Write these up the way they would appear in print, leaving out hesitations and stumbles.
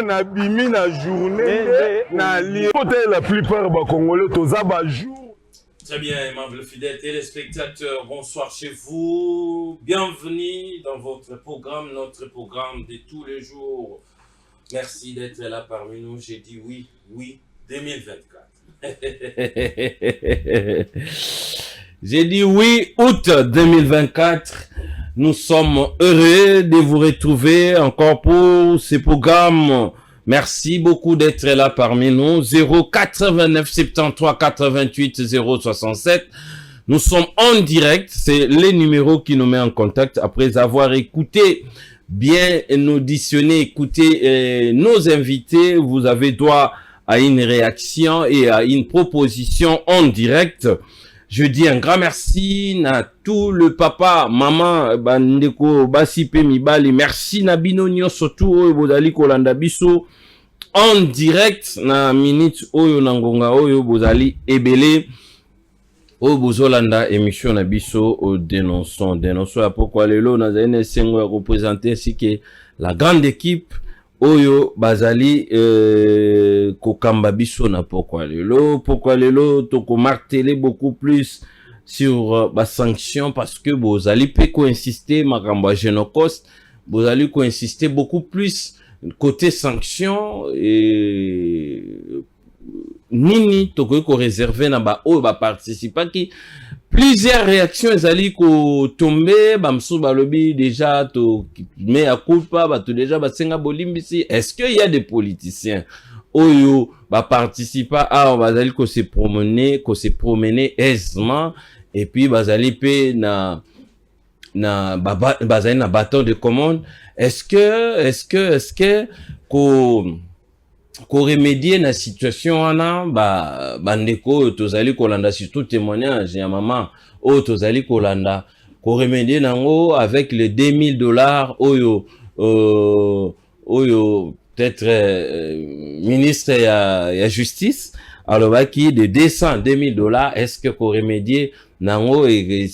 na bimi na journée na li peut-être la plupart ba congolais toza ba jour. Très bien, aimables fidèles téléspectateurs, bonsoir chez vous. Bienvenue dans votre programme, notre programme de tous les jours. Merci d'être là parmi nous. J'ai dit oui, 2024. J'ai dit oui, août 2024. Nous sommes heureux de vous retrouver encore pour ce programme. Merci beaucoup d'être là parmi nous. 089 73 88 067. Nous sommes en direct. C'est le numéro qui nous met en contact après avoir écouté, bien auditionné, écouté nos invités. Vous avez droit à une réaction et à une proposition en direct. Je dis un grand merci à tout le papa, maman, bandeko, basipe mibali. Merci na bino nyonso surtout bozali kolanda biso en direct na minute oyo na ngonga oyo bozali ebele oyo bozolanda émission na biso au dénonçons à pourquoi lelo na zaine sengo ya représenter ainsi que la grande équipe oyo bazali kokamba biso na pourquoi lelo toko marteler beaucoup plus sur ba sanction parce que bozali pe ko insister makambo Genocos bozali ko insister beaucoup plus côté sanction et nini toko ko réserver na ba oyo ba participer qui plusieurs réactions ezali ko tomber bamso balobi déjà to mais à culpa ba to déjà ba senga bolimbisi. Est-ce qu'il y a des politiciens oyo ba participer à bazali ko se promener aisément et puis bazali pe na bazali na bâton de commande? Est-ce que ko remédier na situation wana bandeko tozali kolanda surtout témoignage ya maman o tozali kolanda ko remédier nango avec les $2000 oyo peut-être ministre ya justice alors qui de $2000 est-ce que ko remédier nango et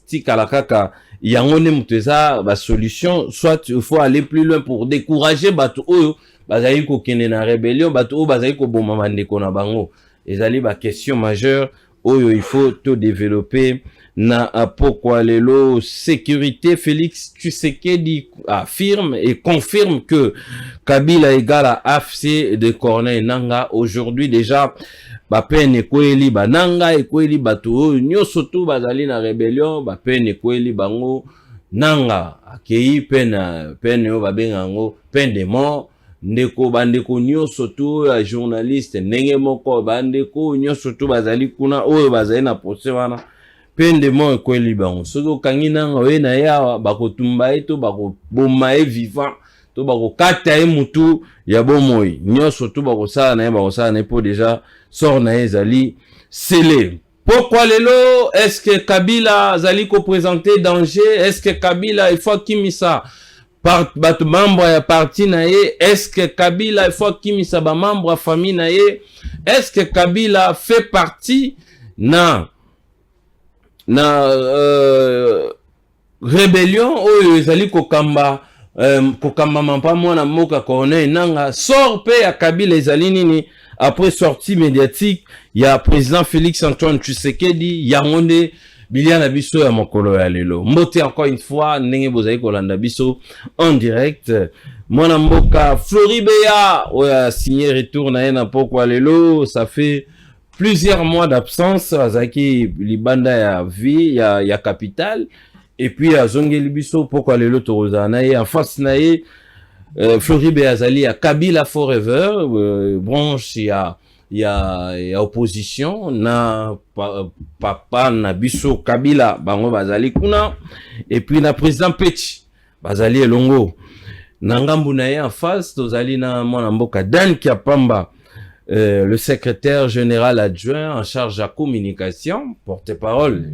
tikala kaka yango ne muteza ba solution soit il faut aller plus loin pour décourager bato oyo bazali ko kende na rébellion bato oyo bazali ko boma mandeko na bango ezali ba question majeure oyo il faut tout développer na pourquoi lelo sécurité. Félix Tshisekedi affirme et confirme que Kabila égale à AFC de Corneille Nangaa. Aujourd'hui déjà ba peine kweli bananga ekweli bato nyoso tu bazali na rébellion ba peine kweli bango nanga akei peine yo babenga ngo peine de mort ndeko bandeko nyoso tu ya journaliste ndenge moko bandeko nyoso tu bazali kuna oyo bazali na procès wana peine de mort ekweli bango soko kangi nanga we na ya bakotumba eto bakoboma vivant to bakokata mutu ya bomoi nyoso tu bakosala na po déjà sort na ezali scellé. Pourquoi lelo est-ce que Kabila zali ko présenter danger? Est-ce que Kabila il faut kimisa par bat membre ya parti na ye? Est-ce que Kabila il faut kimisa ba membre ya famille na ye? Est-ce que Kabila fait partie na rébellion oyo ezali kokamba mampa mwana moka Corneille Nangaa sort pe ya Kabila ezali nini? Après sortie médiatique, il y a président Félix Antoine Tshisekedi, Yangonde, Biliana Bisso ya mokolo ya lelo. Mbote encore une fois, ndenge bozali kolanda biso en direct. Mwana mboka Floribeya, oya signé retour na yena pourquoi lelo, ça fait plusieurs mois d'absence, azaki libanda ya vie, ya capitale. Et puis à zongeli biso pourquoi lelo toroza na ye en face na ye. Floribeya azali à Kabila Forever, branche ya opposition na papa na biso Kabila bango bazali kuna et puis na président Pechi bazali elongo na ngambu na ye en face tozali na mwana mboka Dan Kiapamba, le secrétaire général adjoint en charge de la communication, porte-parole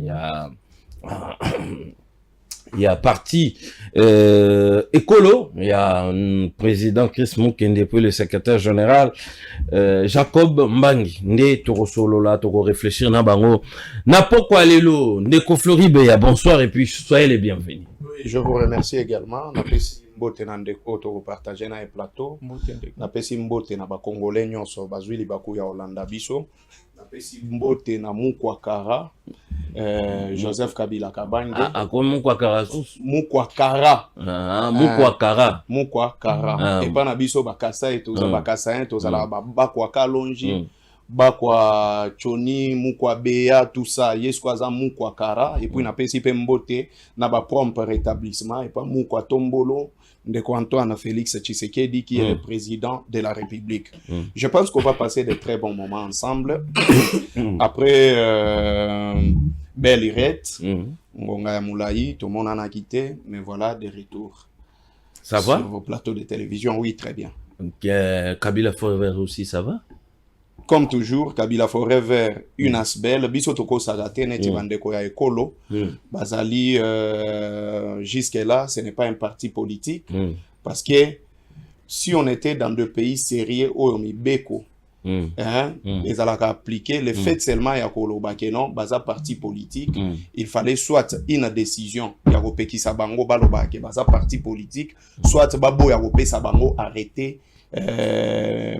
il y a parti écolo, il y a un président Chris Mukende, puis le secrétaire général Jacob Mbangi. Nde toko solo la toko réfléchir na bango. Na pourquoi lelo Ndeko Floribeya, bonsoir et puis soyez les bienvenus. Oui, je vous remercie également. mbote na ndeko to partager na plateau na pesi mbote na ba congolais nyonso bazwili baku ya Olanda biso na pesi mbote na Mukwakara Joseph Kabila Kabange ako Mukwakara Mukwakara Mukwakara et pas na biso bakasa eto za bakasa to za la bakwa kalonji bakwa choni mukwa beya tout ça yesko za mukwa kara et puis na pesi pe mbote na ba prompt rétablissement et pas mukwa tombolo ndeko Antoine Félix Tshisekedi qui est le président de la République. Je pense qu'on va passer de très bons moments ensemble. Après Belle Irette, Ngonga Moulaï, tout le monde en a quitté, mais voilà des retours. Ça va sur vos plateaux de télévision? Oui, très bien. Kabila Forever aussi, ça va? Comme toujours, Kabila Forever, une asbelle, bisotoko sagate neti bandeko ya ekolo, bazali jusque là, ce n'est pas un parti politique, parce que si on était dans deux pays sérieux, oyomi beko, les alaka appliquer le fait seulement ya koloba que non, baza parti politique, il fallait soit une décision ya kopeki sabango baloba ke baza parti politique, soit babo ya kopesa bango arrêter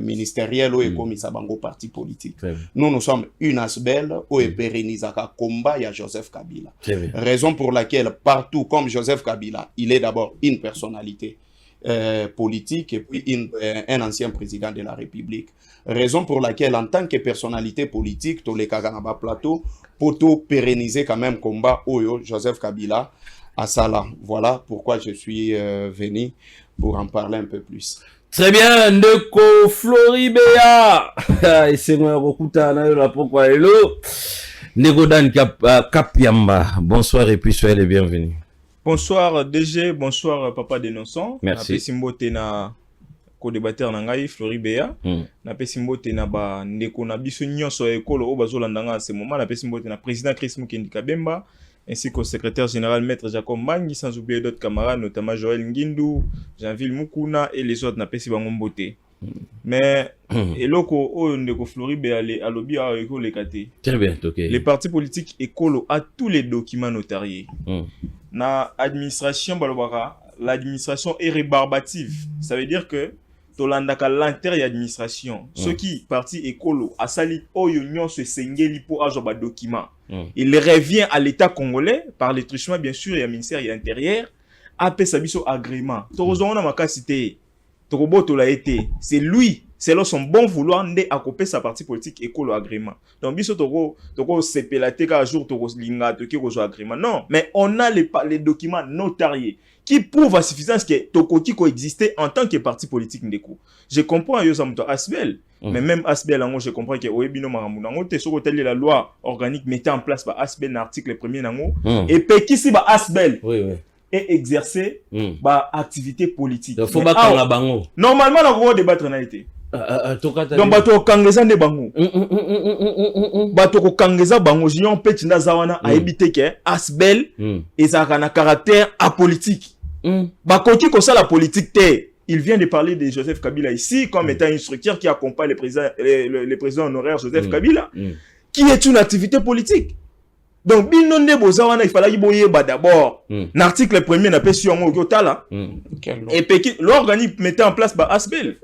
ministériel ou commis bango parti politique. Nous sommes une asbelle ou pérennisaka combat ya Joseph Kabila. Raison pour laquelle partout comme Joseph Kabila, il est d'abord une personnalité politique et puis un ancien président de la République. Raison pour laquelle en tant que personnalité politique, tous les Kaganaba plateau pour tout pérenniser quand même combat Oyo Joseph Kabila à Sala. Voilà pourquoi je suis venu pour en parler un peu plus. Très bien, Ndeko Floribea. Et c'est moi, Rokuta, na pourquoi hello. Ndeko Dan Kapiamba. Bonsoir et puis soyez les bienvenus. Bonsoir DG, bonsoir Papa Dénonçant. Merci. Na pesimbote na co-débatteur na ngai Floribea. Na pesimbote na ba ndeko na biso nyonso ekolo o bazolanda à ce moment. Na pesimbote na président Chris Mukendi Kabemba ainsi qu'au secrétaire général Maître Jacob Mangi, sans oublier d'autres camarades, notamment Joël Ngindou, Jean-Ville Mukuna et les autres na pesi bango mbote. Mais eloko o ndeko Floribea à lobby a ekolo lekate. Très bien, OK. Les partis politiques écolo a tous les documents notariés. Na administration balobaka, l'administration est rébarbative. Ça veut dire que tolandaka l'intérieur administration, ceux qui parti écolo a sali oyo nyonso sengeli pour ajoba document. Il revient à l'État congolais par le truchement bien sûr et au ministère intérieur après sa biso agrément. Torozona makasité. Toroboto l'a été. C'est lui, selon son bon vouloir, ndé a copé sa partie politique écolo agrément. Donc biso toko sepelate ka jour toko linga toki ko agrément. Non, mais on a les documents notariés qui prouvent à suffisance que Tokoti coexistait en tant que parti politique ndeko. Je comprends yo samuto Asbel, mais même Asbel je comprends que Oebino Maramou nango te soko telle la loi organique mettait en place par Asbel l'article 1er nango et pekisi ba Asbel. Oui. Et exercer ba activité politique. Donc faut pas la bango. Normalement on va débattre na été. Donc bato kangeza ne bango. Bato ko kangeza bango jion petit na zawana a éviter que Asbel et ça a un caractère apolitique. Bakoti ko ça la politique te. Il vient de parler de Joseph Kabila ici comme étant une structure qui accompagne le président honoraire Joseph Kabila qui est une activité politique. Donc binonde bozawana il fallait boyeba d'abord l'article 1er na pesi yango yotala et puis l'organique mettait en place ba Asbel.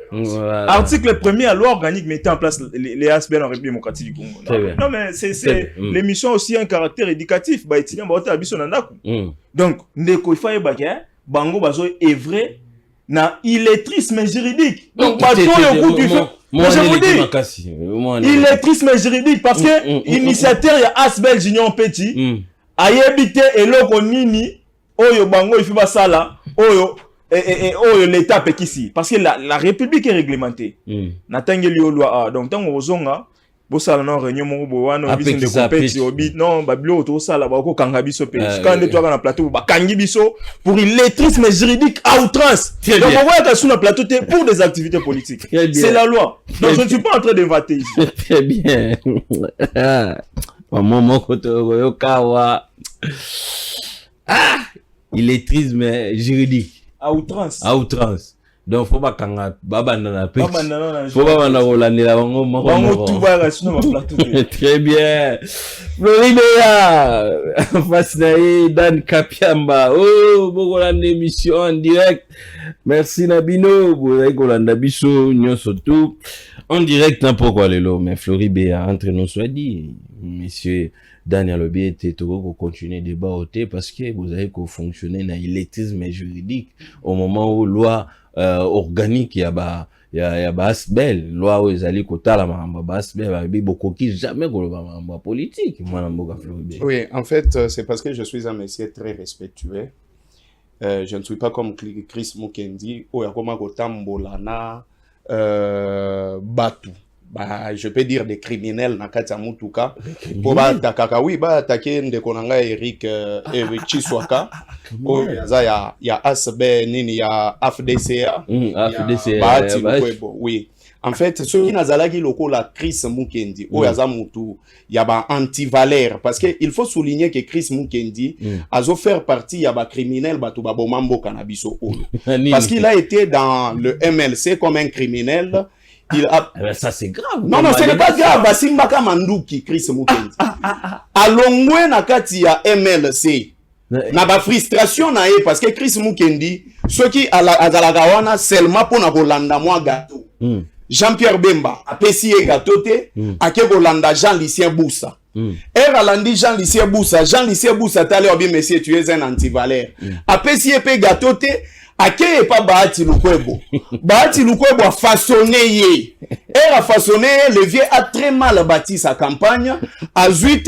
Article 1er à loi organique mettait en place les Asbel en République démocratique du Congo. Non mais c'est l'émission aussi a un caractère éducatif ba étudiant ba ota biso na ndako. Donc ndeko il fallait ba bango bazo œuvrer na illetrisme juridique. Donc bato yo coup du feu. Moi je vous dis, illettrisme juridique parce que initiateur ya Asbel Junior Petit a yebité eloko nini oyo bango ifi basala oyo oyo l'état pekisi parce que la république est réglementée. Natangeli yo loi donc tango ozonga bosala na réunion mo bowana biso de compétition obi non babilo to sala ba ko kanga biso pe quand tu na plateau ba kangi biso pour illettrisme juridique à outrance. Donc on voit que sur le plateau pour des activités politiques. C'est la loi. Donc je ne suis pas en train d'inventer ici. Très bien. Maman koto yo kawa. Illettrisme juridique à outrance. À outrance. Donc faut pas kanga babanda na pe. Babanda Faut pas banda kolandela bango moko. Bango tout va sinon va plateau. Très bien. Florida face na Dan Kapiamba. Oh, bokolanda émission en direct. Merci Nabino, bokolanda kolanda biso nyonso tout en direct n'importe quoi lelo, mais Florida entre nous soit dit, monsieur Daniel Obi était tout continuer débat ôté parce que vous avez qu'au fonctionner dans l'électisme juridique au moment où loi organique y a asbel loi où ils allaient côté la mamba asbel ba beaucoup qui jamais ko mamba politique moi na mboka Florida. Oui, en fait c'est parce que je suis un monsieur très respectueux. Je ne suis pas comme Chris Mukendi ou yakoma ko tambolana batu. Bah, je peux dire des criminels na kati ya mutuka po ba attaquer oui ba attaquer ndeko nanga Eric Chiswaka o ya ASB nini ya FDCA ba Lukwebo oui en fait ceux qui nazalaki lokola Chris Mukendi o yaza mutu ya ba anti-valeur parce que il faut souligner que Chris Mukendi azo faire partie ya ba criminel batu ba bomambo kanabiso parce qu'il a été dans le MLC comme un criminel. Il a... ça c'est grave. Non, ce n'est pas grave. Basimbaka Manduki, Chris Mukendi. Alongwe na kati ya MLC. Na ba frustration na ye parce que Chris Mukendi, ceux qui azalaka wana seulement pour na kolanda mwa gâteau. Jean-Pierre Bemba apesi ye gâteau te, ake kolanda Jean-Lucien Boussa. Alandi Jean-Lucien Boussa tale obi monsieur tu es un anti-valeur. Apesi ye pe gâteau te. Ake pas Bahati Lukwebo. Bahati Lukwebo a façonné ye. A façonné, le vieux a très mal bâti sa campagne. A zui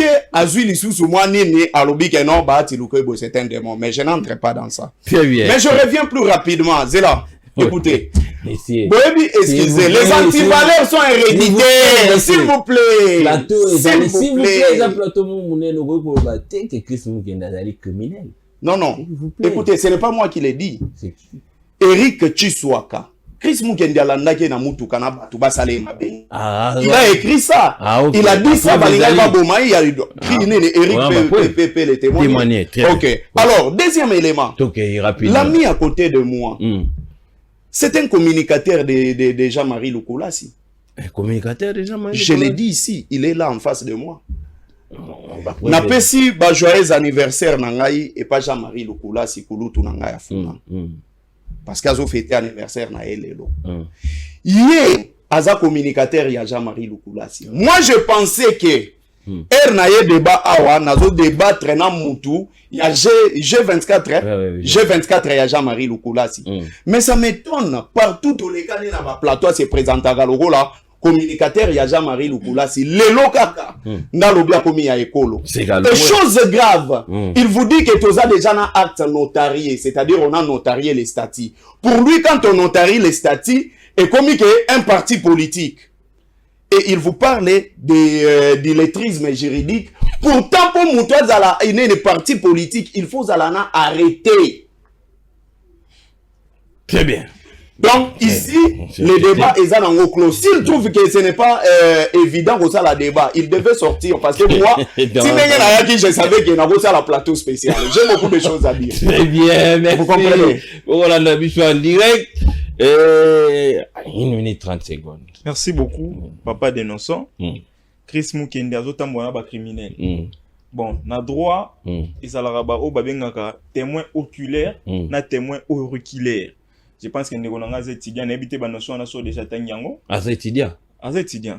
l'issue moi nini a l'obi que non, Bahati Lukwebo c'est un démon. Mais je n'entre pas dans ça. Très bien. Mais je reviens plus rapidement. Zéla, écoutez. Boebi, excusez, les antivaleurs sont héréditaires. S'il vous plaît. S'il vous plaît, plateau moune no go pour battre que Chris Mukendi est criminel. Non, écoutez, ce n'est pas moi qui l'ai dit. Eric Chiswaka. Chris Mukendi alandaki na mutuka na batu basale mabe. Il a écrit ça. Il a dit ça, Balinga Baboma, il a dit Eric peut le témoigner. Ok. Alors, deuxième élément. L'ami à côté de moi, c'est un communicateur de Jean-Marie Lukulasi. Un communicateur de Jean-Marie Lukulasi? Je l'ai dit ici, il est là en face de moi. Na pesi ba joyeux anniversaire na ngai et pas Jean-Marie Lukulasi kulutu na ngai afuna parce qu'azo fêté anniversaire na elelo ye aza communicateur ya Jean-Marie Lukulasi. Moi je pensais que na ye débat awa nazo débattre na mutu ya G24 G24 ya Jean-Marie Lukulasi mais ça m'étonne partout tous les cas na ba plateau se présenter galoko là communicateur ya Jean-Marie Lukulasi lelo kaka ndalobia komi ya ekolo et chose grave il vous dit que toza déjà un acte notarié, c'est-à-dire on a notarié les statuts. Pour lui quand on notarie les statuts et comme un parti politique et il vous parle de lettrisme juridique. Pourtant pour moutouazala une parti politique il faut zalana arrêter. Très bien. Donc ici, le débat est en clos. S'il trouve que ce n'est pas évident que ça la débat, il devait sortir parce que moi, si je savais qu'il y a un plateau spécial. J'ai beaucoup de choses à dire. Très bien, merci. Vous comprenez? Voilà, on a vu en direct. 1 minute 30 secondes. Merci beaucoup, papa dénonçant. Chris Mukendi azotambola ba criminel. Bon, na droit, ezalaka o babengaka témoin oculaire na témoin auriculaire. Je pense que nous avons des étudiants qui habitent dans nos zones déjà tangiango. Ah, c'est étudiant. Ah, c'est étudiant.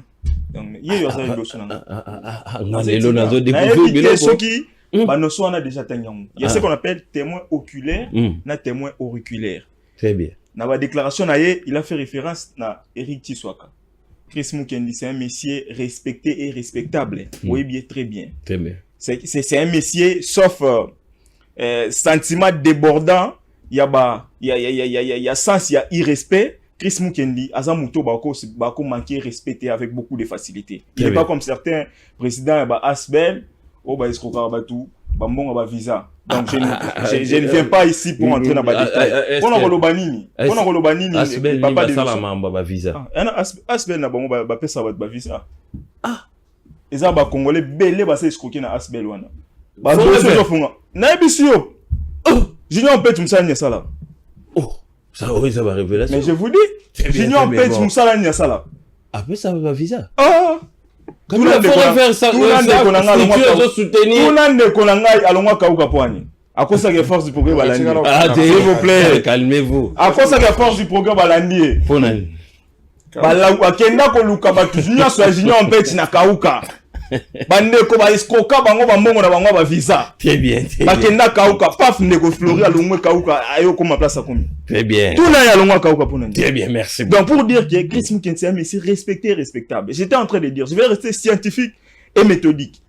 Donc, il y a des choses qui dans nos zones déjà tangiango. Il y a ce qu'on appelle témoin oculaire, na témoin auriculaire. Très bien. Dans la déclaration, il a fait référence à Eric Chiswaka. Chris Mukendi, c'est un monsieur respecté et respectable. Oui, bien, très bien. Très bien. C'est un monsieur, sauf sentiment débordant. Il y a sens, il y a irrespect. Chris Mukendi, Azamuto bako manqué respecté avec beaucoup de facilité. Il n'est pas comme certains présidents, Asbel, tout, visa. Donc je ne viens pas ici pour entrer dans le détail. On a Asbel papa de ça visa. Asbel n'a pas ça visa. Ah. Les Arabes congolais belé ba se escroquer na Asbel wana. Na ebisio. Junior peut me ça là. Oh, Ça, oui, ça va révélation. Mais je vous dis, Junior Page Moussala Niasala. Après, ça va visa. Ah! Tout le monde faire ça. Tout le monde konanga alongwa kauka pwani. À cause de la force du progrès balandi. Ah, s'il vous plaît, calmez-vous. À cause de la force du progrès balandi. Ponani. Bala akenda ko luka batu nyonso ya Junior Page na kauka. Bandeko ba escroka bango ba mbongo na bango ba visa. Très bien. Bakenda kauka paf ndeko Flori alongwe kauka ayo koma place à combien. Très bien. Tout là alongwa kauka ponani. Très bien, merci. Donc pour dire que Chris Mukenzi est ici respecté et respectable. J'étais en train de dire, je vais rester scientifique et méthodique.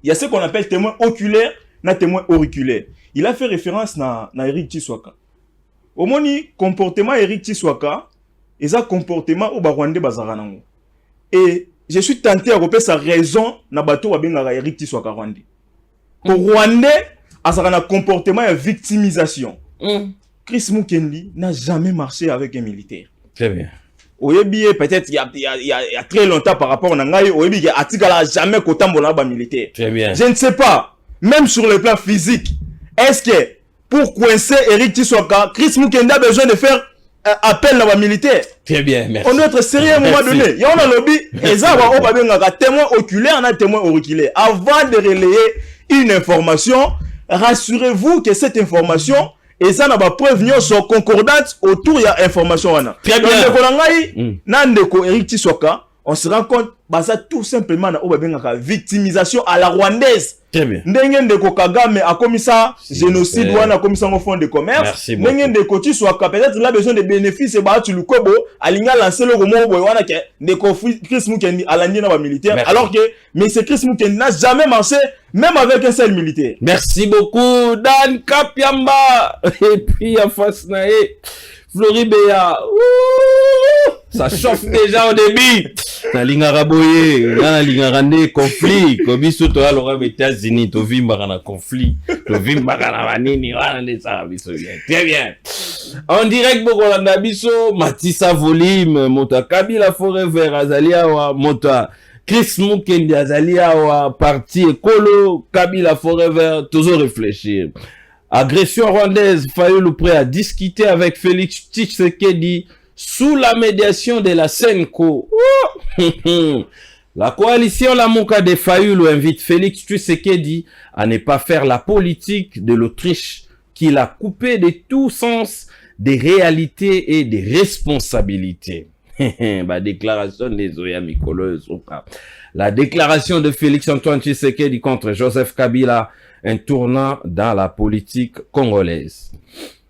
Il y a ce qu'on appelle témoin oculaire, na témoin auriculaire. Il a fait référence na Eric Tshisekedi. Au moni comportement Eric Tshisekedi, et ça comportement au Rwandais bazaranango. Et je suis tenté à repérer sa raison na bateau wa benga Eric Tshisekedi Rwandais. Pour Rwandais, à un comportement de victimisation. Chris Mukenzi n'a jamais marché avec un militaire. Très bien. Oyebi peut-être il y a très longtemps par rapport à Nangaï, Oyebi il a jamais kotambola ba militaire. Très bien. Je ne sais pas, même sur le plan physique, est-ce que pour coincer Eric Tshisekedi, Chris Mukenzi a besoin de faire appel à la militaire? Très bien, merci. On doit être sérieux à un moment donné. Il y a un lobby, et ça va un témoin oculaire, un témoin auriculaire. Avant de relayer une information, rassurez-vous que cette information, et ça n'a pas preuve sur concordance autour de l'information. Très bien. Eric Tshisekedi, on se rend compte, ça tout simplement na victimisation à la rwandaise. Très bien. Ndenge ndeko Kagame a commis ça, génocide wana a commis ça au fond de commerce. Ndenge ndeko Tshisekedi peut-être il a besoin de bénéfices et bah tu le kobo, alinga lancer le romo boy wana ke ndeko Chris Mukenzi alandi na ba militaire alors que mais c'est Chris Mukenzi n'a jamais marché même avec un seul militaire. Merci beaucoup Dan Kapiamba et puis en face nae Floribéa. Ça chauffe déjà au début. Na lingara boye, na lingara ne conflit. Kobiso to alora aux États-Unis, to vimba na conflit, to vimba na banini, wana ne ça biso bien. Très bien. En direct bokolanda biso Matissa volume mota Kabila Forever azalia wa mota Chris Mukenzi azalia wa parti écolo Kabila Forever toujours réfléchir. Agression rwandaise, Fayulu prêt à discuter avec Félix Tshisekedi sous la médiation de la Senko. La coalition Lamuka de Fayulu invite Félix Tshisekedi à ne pas faire la politique de l'Autriche qui l'a coupé de tout sens des réalités et des responsabilités. Déclaration des Oya Mikolo. La déclaration de Félix Antoine Tshisekedi contre Joseph Kabila, un tournant dans la politique congolaise.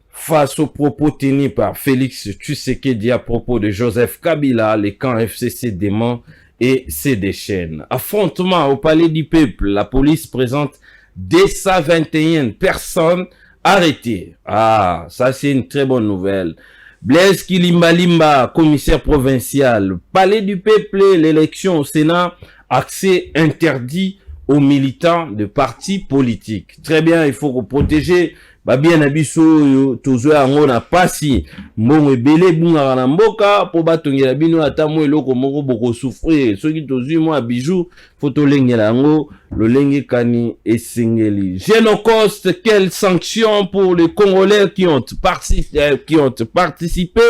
Face aux propos tenus par Félix Tshisekedi à propos de Joseph Kabila, les camps FCC dément et se déchaînent. Affrontement au palais du peuple, la police présente 221 personnes arrêtées. Ah, ça c'est une très bonne nouvelle. Blaise Kilimbalimba, commissaire provincial, palais du peuple, l'élection au Sénat, accès interdit aux militants de partis politiques. Très bien, il faut protéger bien abiso tozo yango na pasi mbongo ebele bunga na mboka po batongela bino ata mo eloko moko boko souffrir soki tozui mo bijou photo lengela yango lolenge kani esengeli. Génocost, quelles sanctions pour les Congolais qui ont participé?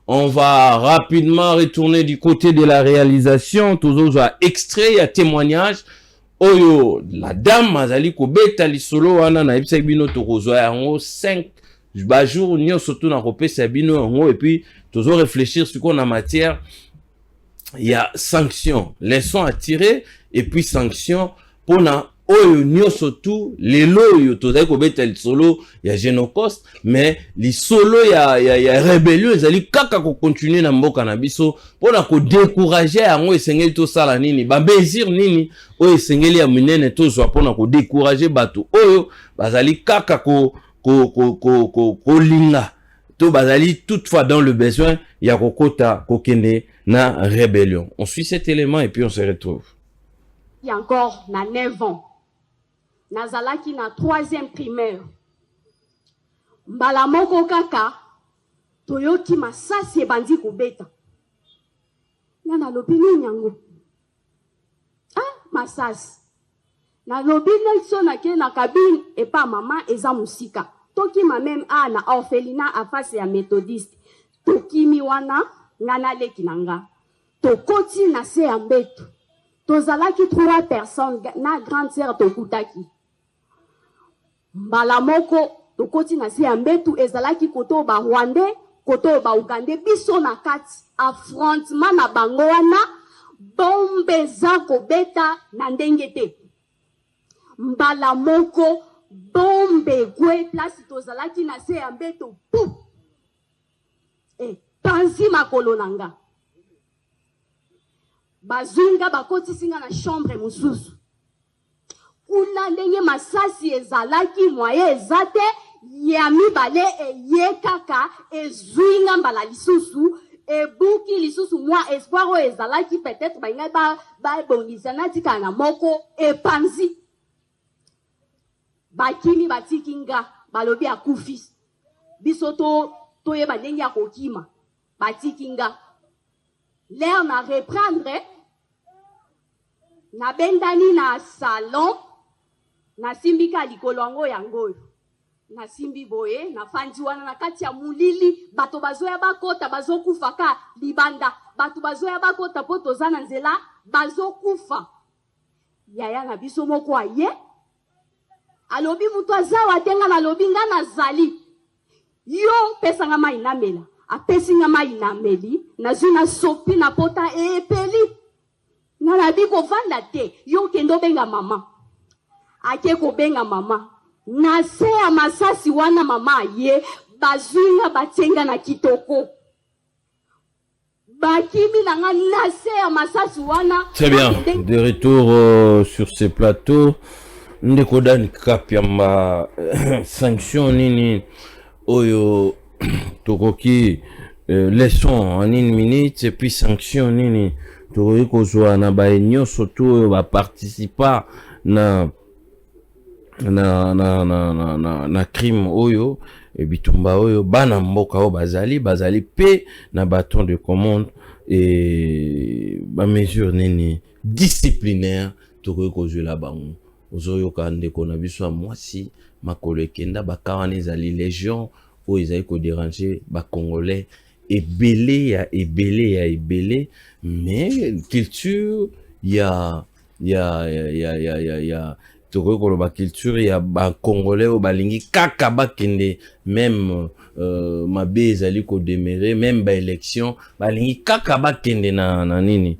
On va rapidement retourner du côté de la réalisation. Tozo a extrait à témoignage. Oyo, la dame azali ko beta lisolo wana na ebisa bino tokozwa yango 5 jours nyo surtout na kopesa bino yango et puis tozo réfléchir sur quoi en matière il y a sanctions, leçons à tirer et puis sanctions pour na oyo nyo surtout les loyo tozali ko beta lisolo ya Génocost mais lisolo ya rébellion ezali kaka ko continuer na mboka na biso pona ko décourager yango esengeli to sala nini ba bezir nini oyo esengeli ya minene tozwa pona ko décourager bato oyo bazali kaka ko linga to bazali toutefois dans le besoin ya kokota kokende na rébellion. On suit cet élément et puis on se retrouve. Il y a encore 9 ans. Nazalaki na 3e primaire. Mbala moko kaka toyoki masasi ebandi kobeta. Na lobi nyango. Masasi. Na lobi nelso na ke na kabine epa mama eza musika. tokima même na orphelinat à face ya méthodiste tokimi wana ngana leki nanga tokoti na se ya mbeto tozalaki 3 personnes na grande sœur tokutaki mbala moko tokoti na se ya mbeto ezalaki koto ba Rwandais koto ba Ugandais biso na kati affrontement na bango wana bombe za kobeta na ndenge te mbala moko bombe kwe place tozalaki na se ya mbeto pou panzi makolo nanga bazunga bakotisinga na chambre mususu kuna ndenge masasi ezalaki moye ezate ya mibale eye kaka ezuinga mbala lisusu ebuki lisusu mwa espoir o ezalaki peut-être bainga ba bongisa na tika na moko epanzi bakimi batikinga balobi akufi biso to yeba ndenge ya kokima batikinga l'air na reprendre na bendani na salon na simbika likolo yango yango na simbi boye na fandi wana na kati ya mulili bato bazoya bakota bazokufa ka libanda bato bazoya bakota po tozana nzela bazokufa yaya na biso moko aye alobi mutu azawa tenga na lobi nga nazali yo pesanga mai namela apesinga mai nameli nazuna sopi na pota epeli na nabi kovanda te yo kendo benga mama ake kobenga mama na se ya masasi wana mama ye bazwinga batenga na kitoko bakimi nanga na se ya masasi wana. Très bien, de retour sur ce plateau ndeko Dan Kapiamba sanction nini oyo tokoki leçon en 1 minute et puis sanction nini tokoki kozwa na ba nyonso to ba participa na crime oyo et bitumba oyo bana mboka o bazali pe na bâton de commande et ba mesure nini disciplinaire tokoki kozwa la bango ozoyo kande kona biso mwasi makolo ekenda bakawana ezali légion oyo ezali ko déranger ba congolais ebele mais culture ya tokoki koloba culture ya bacongolais oyo balingi kaka bakende même mabe ezali kodemere même baélection balingi kaka bakende na nini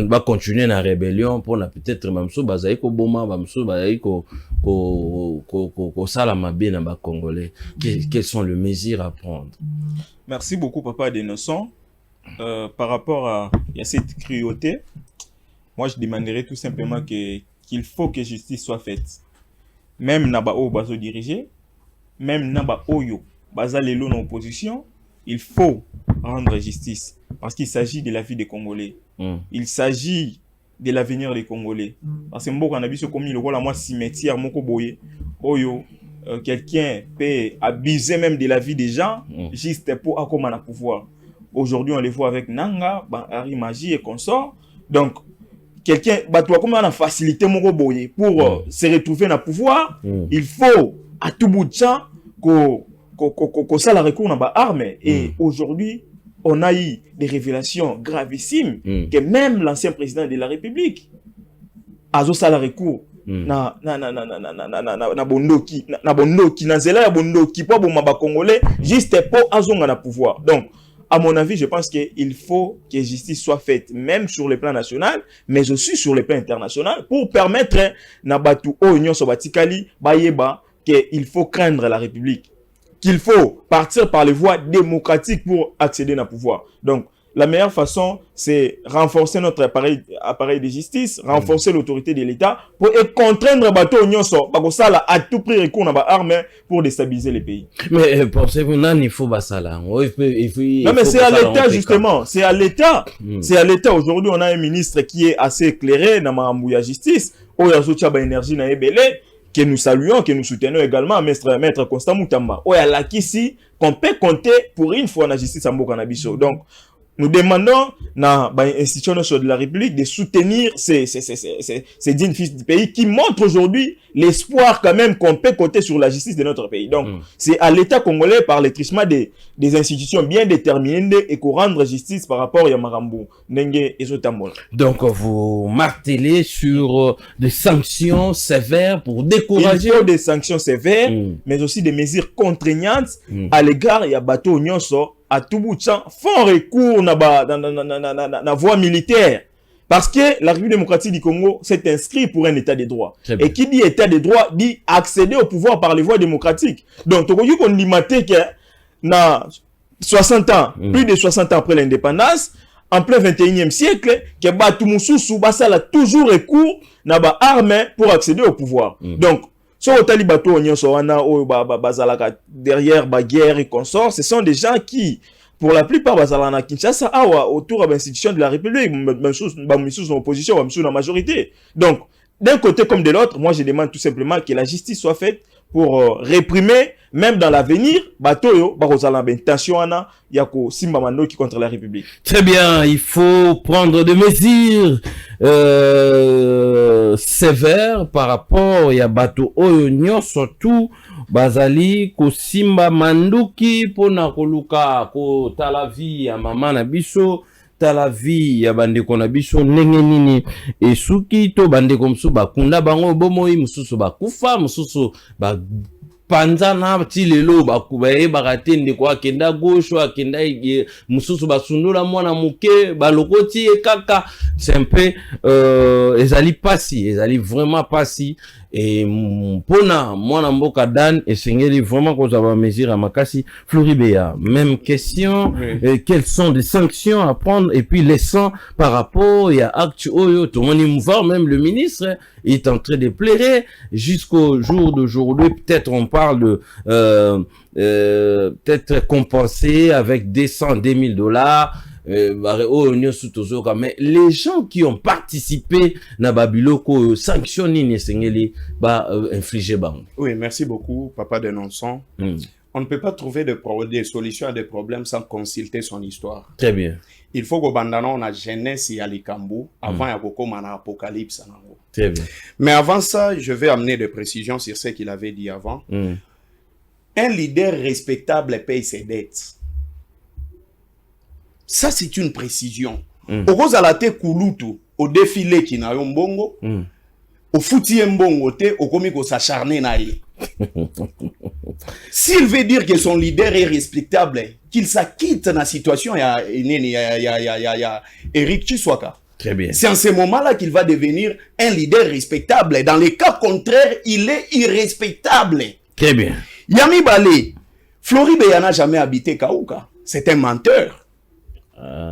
bacontinue na rébellion mpona peut-être bamisusu bazali koboma bamisusu bazali kosala mabe na bacongolais. Quelles sont les mesures à prendre? Merci beaucoup Papa Denoson. Par rapport à cette cruauté, moi je demanderais tout simplement qu'il faut que justice soit faite. Même Naba O Bazo dirigé, même Naba Oyo Baza Lelo en opposition, il faut rendre justice. Parce qu'il s'agit de la vie des Congolais. Il s'agit de l'avenir des Congolais. Parce que Mboko Nabiso comme il rôle à moi cimetière, Moko Boye, Oyo, quelqu'un peut abuser même de la vie des gens, juste pour accommoder le pouvoir. Aujourd'hui, on les voit avec Nanga, Harry Magie et consorts. Donc, quelqu'un doit comment on a facilité mon boye pour se retrouver dans le pouvoir. Il faut à tout bout de champ qu'on ça la recours dans l'arme. Et aujourd'hui, on a eu des révélations gravissimes que même l'ancien président de la République a ça la recours na bondoki na zela ya bondoki pour bomba congolais juste pour azonga na pouvoir. Donc à mon avis, je pense qu'il faut que justice soit faite, même sur le plan national, mais aussi sur le plan international, pour permettre Nabatu Oignon Sobatikali, Bayeba, qu'il faut craindre la République, qu'il faut partir par les voies démocratiques pour accéder au pouvoir. Donc, la meilleure façon, c'est renforcer notre appareil de justice, renforcer l'autorité de l'État pour contraindre bateau nyonso bakosala à tout prix recours na ba armes pour déstabiliser les pays. Mais pensez-vous non il faut basala. Non mais c'est à l'État justement, c'est à l'État. C'est à l'État. Aujourd'hui, on a un ministre qui est assez éclairé dans ma justice, oyazocha ba énergie na ebele que nous saluons, que nous soutenons également, maître Constant Moutamba. Oya lakisi qu'on peut compter pour une fois na justice en Bokanabiso. Donc nous demandons dans l'institution de la République de soutenir ces dignes fils du pays qui montrent aujourd'hui l'espoir quand même qu'on peut compter sur la justice de notre pays. Donc, c'est à l'État congolais par le truchement des institutions bien déterminées et qu'on rendre justice par rapport à Yamarambo, Nenge et Zotambola. Donc, vous martelez sur des sanctions sévères pour décourager. Il faut des sanctions sévères, mais aussi des mesures contraignantes à l'égard de bateau Nyonso à tout bout de champ font recours dans la voie militaire. Parce que la République démocratique du Congo s'est inscrite pour un état de droit. Et qui dit état de droit dit accéder au pouvoir par les voies démocratiques. Donc, on dit que na 60 ans, plus de 60 ans après l'indépendance, en plein 21e siècle, que Batumoussou a toujours recours na ba armes pour accéder au pouvoir. Donc, derrière la guerre et consorts, ce sont des gens qui, pour la plupart, Kinshasa, autour de l'institution de la République, même chose en opposition, même chose en majorité. Donc, d'un côté comme de l'autre, moi je demande tout simplement que la justice soit faite pour réprimer, même dans l'avenir, Batoyo, intention Yako Simba Mandoki contre la République. Très bien, il faut prendre des mesures sévères par rapport à Bato Oyo, surtout Bazali, ko Simba Mandoki, pona koluka, ko talavi ya mama na biso, talavi ya bandeko na biso ndenge nini esuki to bandeko mususu bakunda bango bomoi mususu bakufa mususu ba panzana ti lelo bakubaye bakate ndeko akenda gauche akenda mususu basundula mwana muke balokoti ekaka c'est un peu ezali pasi ezali vraiment pasi et pona mwana mboka Dan esengeli vraiment ko za ba mesure à makasi Floribéa même question quelles sont les sanctions à prendre et puis les sangs par rapport à acte oyo tout le monde voir même le ministre est en train de pleurer jusqu'au jour d'aujourd'hui. Peut-être on parle de peut-être compensé avec $200,000 mais les gens qui ont participé na babiloko sanctionné sengeli ba infliger bang. Oui, merci beaucoup papa de Nonson. On ne peut pas trouver des solutions à des problèmes sans consulter son histoire. Très bien. Il faut que on a jeunesse et Alikambu avant ya kokoma na apocalypse nango. Très bien. Mais avant ça, je vais amener des précisions sur ce qu'il avait dit avant. Un leader respectable paye ses dettes. Ça, c'est une précision. Au cause à la te kulutu, au défilé qui n'a eu mbongo, au fouti mbongo te, au komiko s'acharner na ye. S'il veut dire que son leader est respectable, qu'il s'acquitte dans la situation, il y a Eric Chiswaka. Très bien. C'est en ce moment-là qu'il va devenir un leader respectable. Dans les cas contraires, il est irrespectable. Très bien. Yami Balé, Floribéa n'a jamais habité Kaouka. C'est un menteur.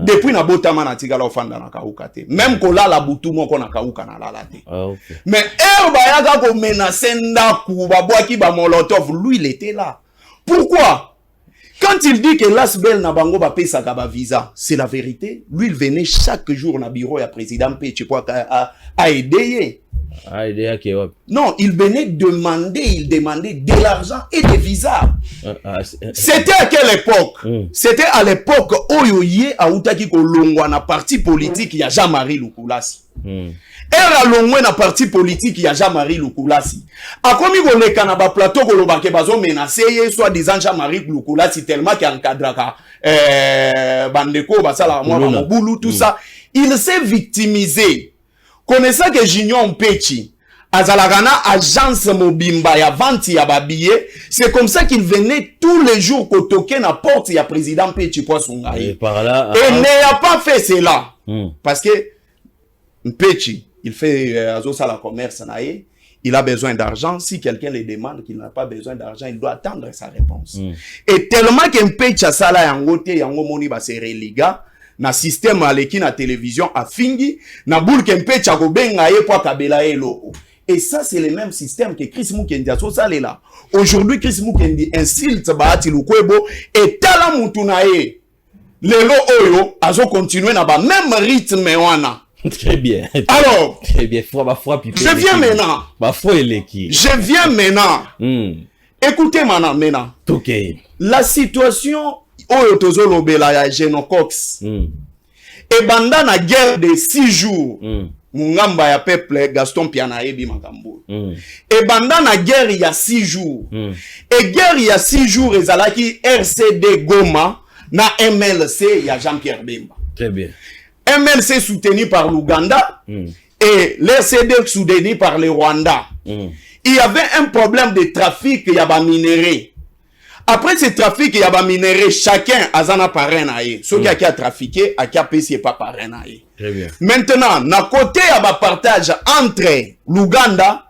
Depuis na botama na tigala ofanda na Kaouka te. Même kola la butu moko na Kaouka na lala te. Okay. Mais bayaga ko menacer ndaku babwaki ba molotov, lui il était là. Pourquoi? Quand il dit que l'Asbel na bango ba pesa ka ba visa, c'est la vérité. Lui il venait chaque jour na bureau ya président Péchepwa à aider. Non, il venait demander, il demandait de l'argent et des visas. C'était à quelle époque? C'était à l'époque où il y a Outaki Kolongwa na parti politique, il y a Jean-Marie Lukulasi. Era longwe na parti politique, il y a Jean-Marie Lukulasi. A komi gole kanaba plateau koloba ke bazo menacé, soit disant Jean-Marie Lukulasi tellement qu'il encadra bandeko basala moi mobulu tout ça. Il s'est victimisé. Connaissant que Junior Mpechi, Azalagana, agence Mobimba, ya vente ya babillet, c'est comme ça qu'il venait tous les jours kotoke na porte ya président Mpechi Poisongaï. Et n'a pas fait cela. Parce que Mpechi, il fait Azosa la commerce naïe, il a besoin d'argent. Si quelqu'un le demande qu'il n'a pas besoin d'argent, il doit attendre sa réponse. Et tellement que Mpechi a ça là, yangote, yangomoni ba se religa, na système aleki na télévision a fingi na boule kempe chako benga ye po kabela elo. Et ça c'est le même système que Chris Mukendi a so salé là. Aujourd'hui Chris Mukendi insulte Bahati Lukwebo et tala mutu na ye. Lelo oyo azo continuer na ba même rythme wana. Très bien. Alors, très bien, je viens maintenant. Je viens maintenant. Écoutez maintenant. OK. La situation oyo tozolobela ya Genocox et banda na guerre de 6 jours mungamba ya peuple Gaston Piana ebi makambo et banda na guerre ya 6 jours et guerre ya 6 jours ezalaki RCD Goma na MLC ya Jean-Pierre Bemba. Très bien. MLC soutenu par l'Ouganda et l'RCD soutenu par le Rwanda. Il y avait un problème de trafic, il y avait minéraux. Après ce trafic, il y avait minéraux, chacun a un parrain. Ceux qui a trafiqué, a payé pas parrain. Très bien. Maintenant, na côté, il y a un partage entre l'Ouganda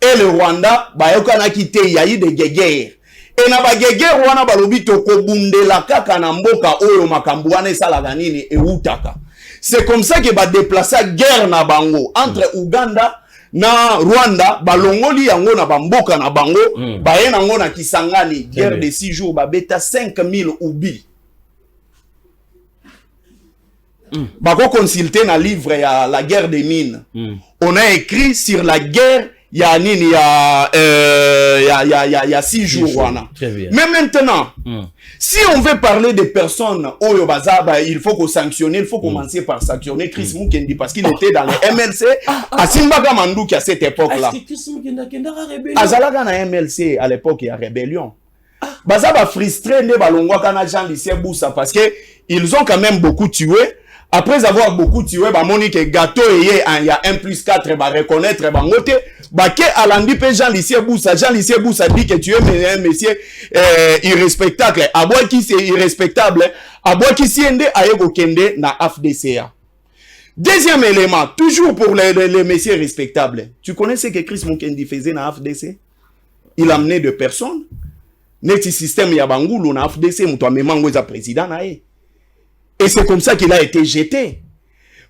et le Rwanda. Il y a eu des guerres. Et na ba guerre wana balobi to ko bundela kaka na mboka oyo makambo wana esala nini e utaka. C'est comme ça que va déplacer guerre na bango entre Ouganda na Rwanda, balongoli yango na bamboka na bango, baye nango na Kisangani, guerre de 6 jours, babeta 5000 ubi. Bako consulter na livre ya la guerre des mines. On a écrit sur la guerre ya nini ya 6 jours wana. Mais maintenant, si on veut parler des personnes oyo bazaba, il faut qu'on sanctionne, il faut commencer par sanctionner Chris Mukendi parce qu'il était dans le MLC à Simbaka Mandouki à cette époque-là. Azalaga na MLC à l'époque il y a rébellion. Bazaba frustré ne balongwa kana Jean Lycée Boussa parce que ils ont quand même beaucoup tué. Après avoir beaucoup tué, bah Monique gâteau et il y a 1 plus 4 bah reconnaître bah ngote bah que Alandi pe Jean Lycée Boussa dit que tu es un monsieur irrespectable. Aboua qui c'est irrespectable, aboua qui siende ayego kende na AFDCA. Deuxième élément, toujours pour les messieurs respectables. Tu connais ce que Chris Mukendi faisait na AFDC? Il amenait de personnes. Neti système ya bangulu na AFDC muto amemango za président na ye. Et c'est comme ça qu'il a été jeté.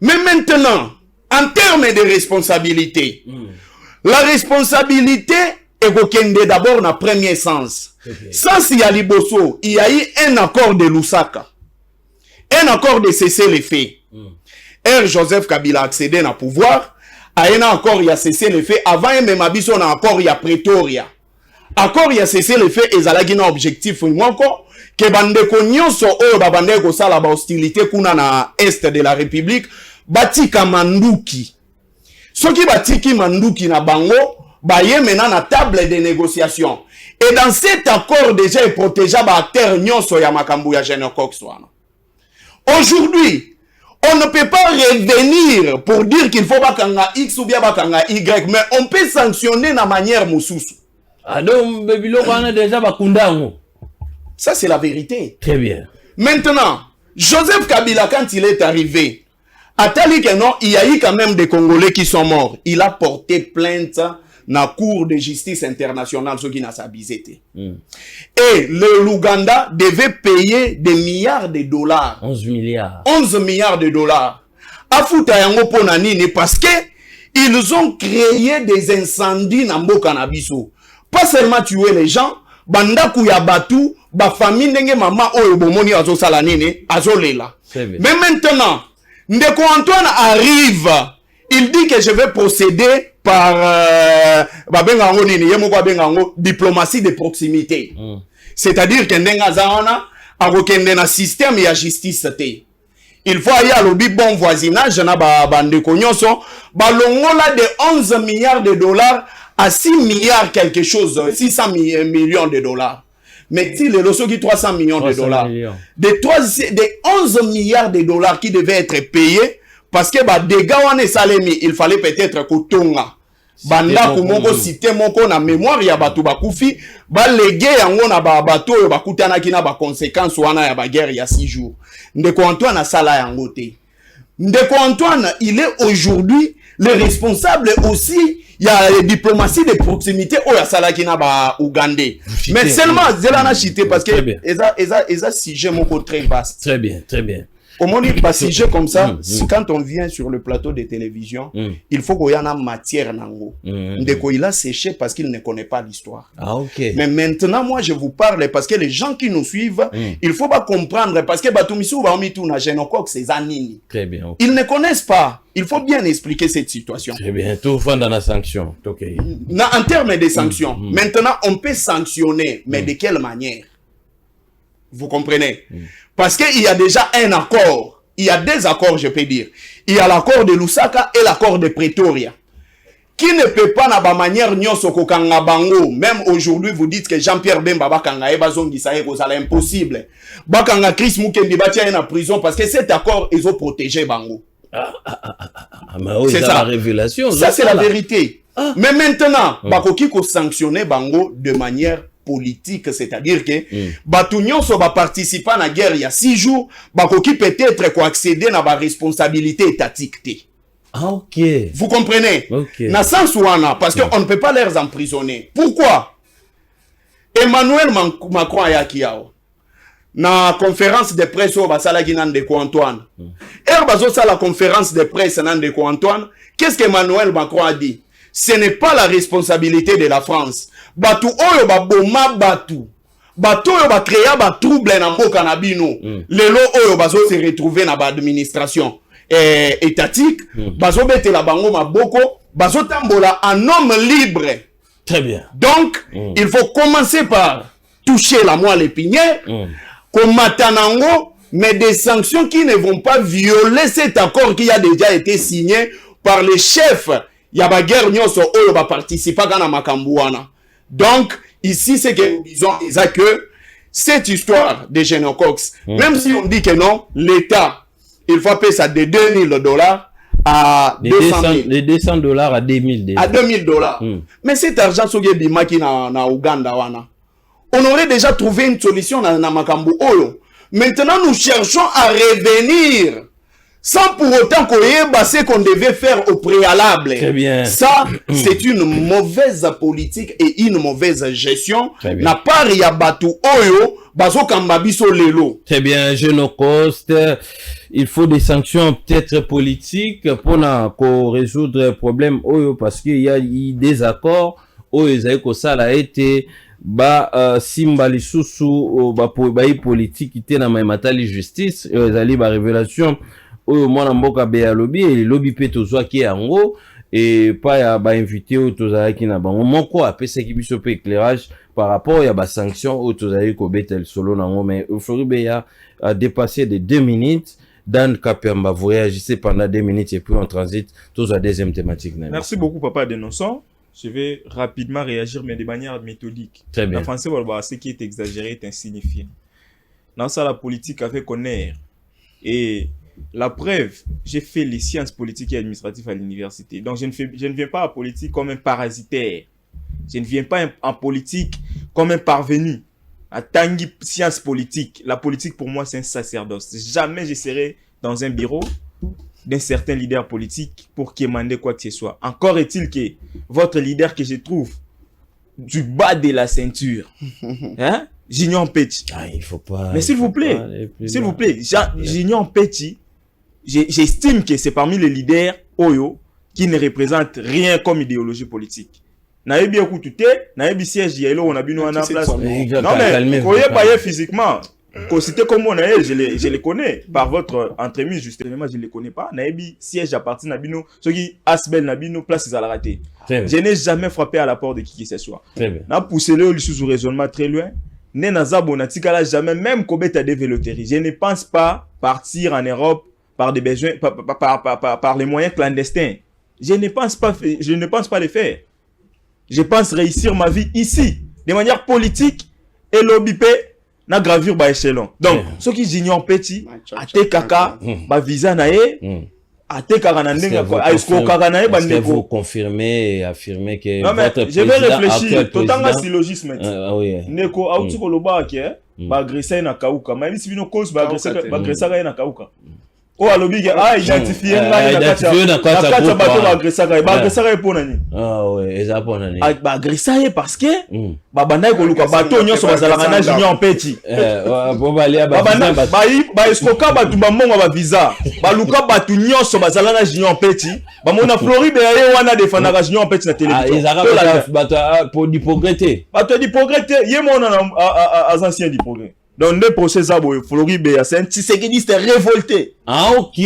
Mais maintenant, en termes de responsabilité, la responsabilité est d'abord dans le premier sens. Sans y a Liboso, il y a eu un accord de Lusaka. Un accord de cesser les faits. Joseph Kabila a accédé au pouvoir. Il y a un accord, il a cessé les faits. Avant, même Abisso, on a un accord, il y a Pretoria. Accord, il a cessé les faits et il y a un objectif. Encore, que bandeko nyonso oyo babandeko sala ba hostilité kuna na est de la République batika manduki soki batiki manduki na bango baye mena na table de négociation et dans cet accord déjà il protégeait ba acteur nyonso ya makambu ya Genocox wana. Aujourd'hui on ne peut pas revenir pour dire qu'il faut bakanga X ou bien bakanga Y, mais on peut sanctionner na manière mususu. Donc bebilo wana déjà bakundango. Ça, c'est la vérité. Très bien. Maintenant, Joseph Kabila, quand il est arrivé, à tel que non, il y a eu quand même des Congolais qui sont morts. Il a porté plainte dans la Cour de justice internationale, ce qui n'a pas visité. Et l'Ouganda devait payer des milliards de dollars. 11 milliards. 11 milliards de dollars. Afuta yango pona nini parce que ils ont créé des incendies dans Mboka na biso. Pas seulement tuer les gens, bandaku ya batu, ba famille ndenge mama oyo bomoni azo sala nini, azo lela. Mais maintenant, Ndeko Antoine arrive, il dit que je vais procéder par diplomatie de proximité. C'est-à-dire que ndenga zaona akokende na système ya justice te. Il faut aller à l'obi bon voisinage na bandeko nyonso balongola de 11 milliards de dollars à 6 milliards quelque chose, 600 millions de dollars. Mais si le loso qui 300 millions de dollars, de 11 milliards de dollars qui devaient être payés, parce que bah des gars on est salemi, il fallait peut-être kotonga. Banda kumoko cité moko na mémoire ya batu bakufi, ba légué yango na ba bato yo bakutana kina ba conséquences wana ya ba guerre ya 6 jours. Ndeko Antoine a sala yango te. Ndeko Antoine, il est aujourd'hui le responsable aussi. Il y a la diplomatie de proximité au Yasalaki na ba Ougandais. Mais seulement Zelana chité parce que eza sujet moko très vaste. Très bien, très bien. Au moins pas sujet comme ça, quand on vient sur le plateau de télévision, il faut qu'il y en a matière nango. Ndeko il a séché parce qu'il ne connaît pas l'histoire. Ah OK. Mais maintenant moi je vous parle parce que les gens qui nous suivent, il faut pas comprendre parce que batumisu ba omitu na Genocox c'est anini. Très bien. Okay. Ils ne connaissent pas. Il faut bien expliquer cette situation. Très bien. Tout fond dans la sanction. OK. En termes de sanctions, maintenant on peut sanctionner, mais de quelle manière? Vous comprenez? Parce qu'il y a déjà un accord. Il y a des accords, je peux dire. Il y a l'accord de Lusaka et l'accord de Pretoria. Qui ne peut pas, na ba manière nyonso kokanga bango. Même aujourd'hui, vous dites que Jean-Pierre Bemba bakanga e bazongi sa c'est impossible. Bakanga Chris Mukendi batia en prison parce que cet accord, ils ont protégé bango. C'est ça la révélation. Ça, c'est la vérité. Mais maintenant, bakoki ko sanctionner bango de manière politique, c'est-à-dire que batu nyonso ba participer à la guerre il y a 6 jours, bakoki peut-être ko accéder na ba responsabilité étatique. Ah, ok. Vous comprenez? Okay. Na sens wana, parce qu'on ne peut pas les emprisonner. Pourquoi? Emmanuel Macron a yaki yao. Na conférence de presse au basalaki Nandeko Antoine. Bazo sa la conférence de presse Nandeko Antoine. Qu'est-ce qu'Emmanuel Macron a dit? Ce n'est pas la responsabilité de la France. Batu oyo ba boma batu. Batu oyo ba créa ba trouble na mboka na bino. Lelo oyo bazo se retrouver na ba administration étatique. Bazo bete la bango maboko. Bazo tambola en homme libre. Très bien. Donc, il faut commencer par toucher la moelle épinière. Komatanango, mais des sanctions qui ne vont pas violer cet accord qui a déjà été signé par les chefs. Il y a des guerres nyonso oyo ba participer à Makambouana. Donc, ici, c'est que nous disons que cette histoire de Genocox, même si on dit que non, l'État, il faut payer ça de $2000 à 200 000. Les $200 à 2000 à $2000. Mais cet argent, so bimaki na Ouganda wana. On aurait déjà trouvé une solution dans Makambu Oyo. Maintenant, nous cherchons à revenir sans pour autant qu'on devait faire au préalable. Très bien. Ça, c'est une mauvaise politique et une mauvaise gestion. N'a pas riabatu Oyo, baso kambabiso lelo. Très bien, Genocost. Il faut des sanctions peut-être politiques pour résoudre le problème Oyo parce qu'il y a des accords. Oyo zaiko ça a été simba lisusu politique ite na matali justice ezali ba révélation oyo mwana mboka be lobby et lobby pe tozwaki yango et pas ya ba invité o tozalaki na bango moko apesaki biso pe éclairage par rapport ya ba sanction o tozali ko betel solo nango mais Floribert a dépassé de 2 minutes. Dan Kapemba, vous réagissez pendant 2 minutes et puis on transite tous à deuxième thématique. Merci beaucoup Papa Denonson. Je vais rapidement réagir, mais de manière méthodique. Très bien. En français, ce qui est exagéré est insignifiant. Dans ça, la politique a fait connaître. Et la preuve, j'ai fait les sciences politiques et administratives à l'université. Donc, je ne viens pas en politique comme un parasitaire. Je ne viens pas en politique comme un parvenu. À Tanguy sciences politiques, la politique pour moi, c'est un sacerdoce. Jamais je serai dans un bureau d'un certain leader politique pour quémander quoi que ce soit. Encore est-il que votre leader que je trouve du bas de la ceinture, hein, Junior Petit. Ah, il faut pas. Mais s'il vous plaît, Junior Petit, j'estime que c'est parmi les leaders Oyo qui ne représentent rien comme idéologie politique. Naebi écoute, naebi siège yelo on a bien en place. Non mais voyez pas physiquement. Cité comme on a, je les connais par votre entremise justement, je les connais pas. Naebi siège à partir nabino, ce qui asbel nabino place à la rater. Je n'ai jamais frappé à la porte de qui que ce soit. Na poussé le sous raisonnement très loin. Ne nazabo natikala jamais même Kobeta développerie. Je ne pense pas partir en Europe par des besoins par les moyens clandestins. Je ne pense pas le faire. Je pense réussir ma vie ici de manière politique et l'obipé na gravure ba échelon. Donc, ceux qui Junior Petit, ate kaka, ba visa nae, ate kaka na ndenga ko, asko kaka nae ba ndeko. Vous confirmez et affirmez que non, mais votre je vais réfléchir, totanga syllogisme. Oui. Neko auti ko loba ke, ba agressé na kauka, mais ici bino cause ba agressé na kauka. Oh alobi ke identifier na kati bato ba agressé pour nani. Ah ouais, eza pour nani. Ba agressé parce que ba banda ko luka bato nyonso bazalaka na Junior Petit. Bon ba lia ba ba escoka bato ba monga ba visa. Ba luka bato nyonso bazalaka na Junior Petit. Ba mona Floribert ye wana defendaka Junior Petit na télévision. Ah ezaka bato pour du progrès. Bato du progrès ye mona à ancien du progrès. Donc, deux procès à Floribert, c'est un Tshisekidiste révolté. Ah, ok.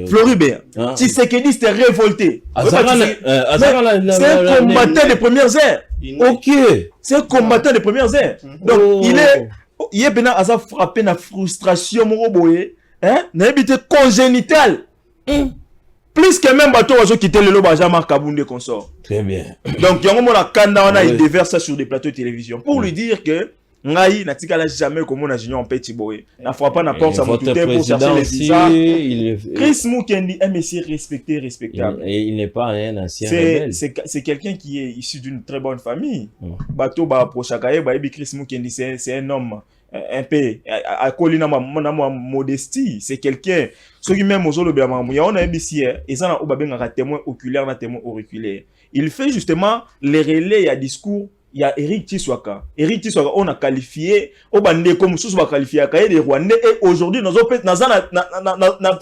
Floribert, Tshisekidiste révolté. C'est un combattant des premières heures. Ok. C'est un combattant des premières heures. Donc, il est il est bien à frapper na frustration mon boye hein na habité congénital plus que même bateau ozo quitter le loba Jean-Marc Kabunde consort. Très bien. Donc yango mona kanda wana il déverse ça sur des plateaux de télévision pour lui dire que ngai na tikala jamais comme on a junior en petit boye na frappe na porte ça monte pour chercher les visas. Chris Mukendi est monsieur respecté respectable et il n'est pas un ancien rebelle. C'est quelqu'un qui est issu d'une très bonne famille. Bateau ba prochakaye ba Chris Mukendi c'est un homme un peu à colina ma modestie, c'est quelqu'un ceux qui même aux le mamu ya on a ici et ça na obabenga témoin oculaire na témoin auriculaire. Il fait justement les relais à discours. Il y a Eric Tiswaka. Eric Tiswaka, on a qualifié, au bandé comme sous va qualifier à des Rwandais et aujourd'hui, nous avons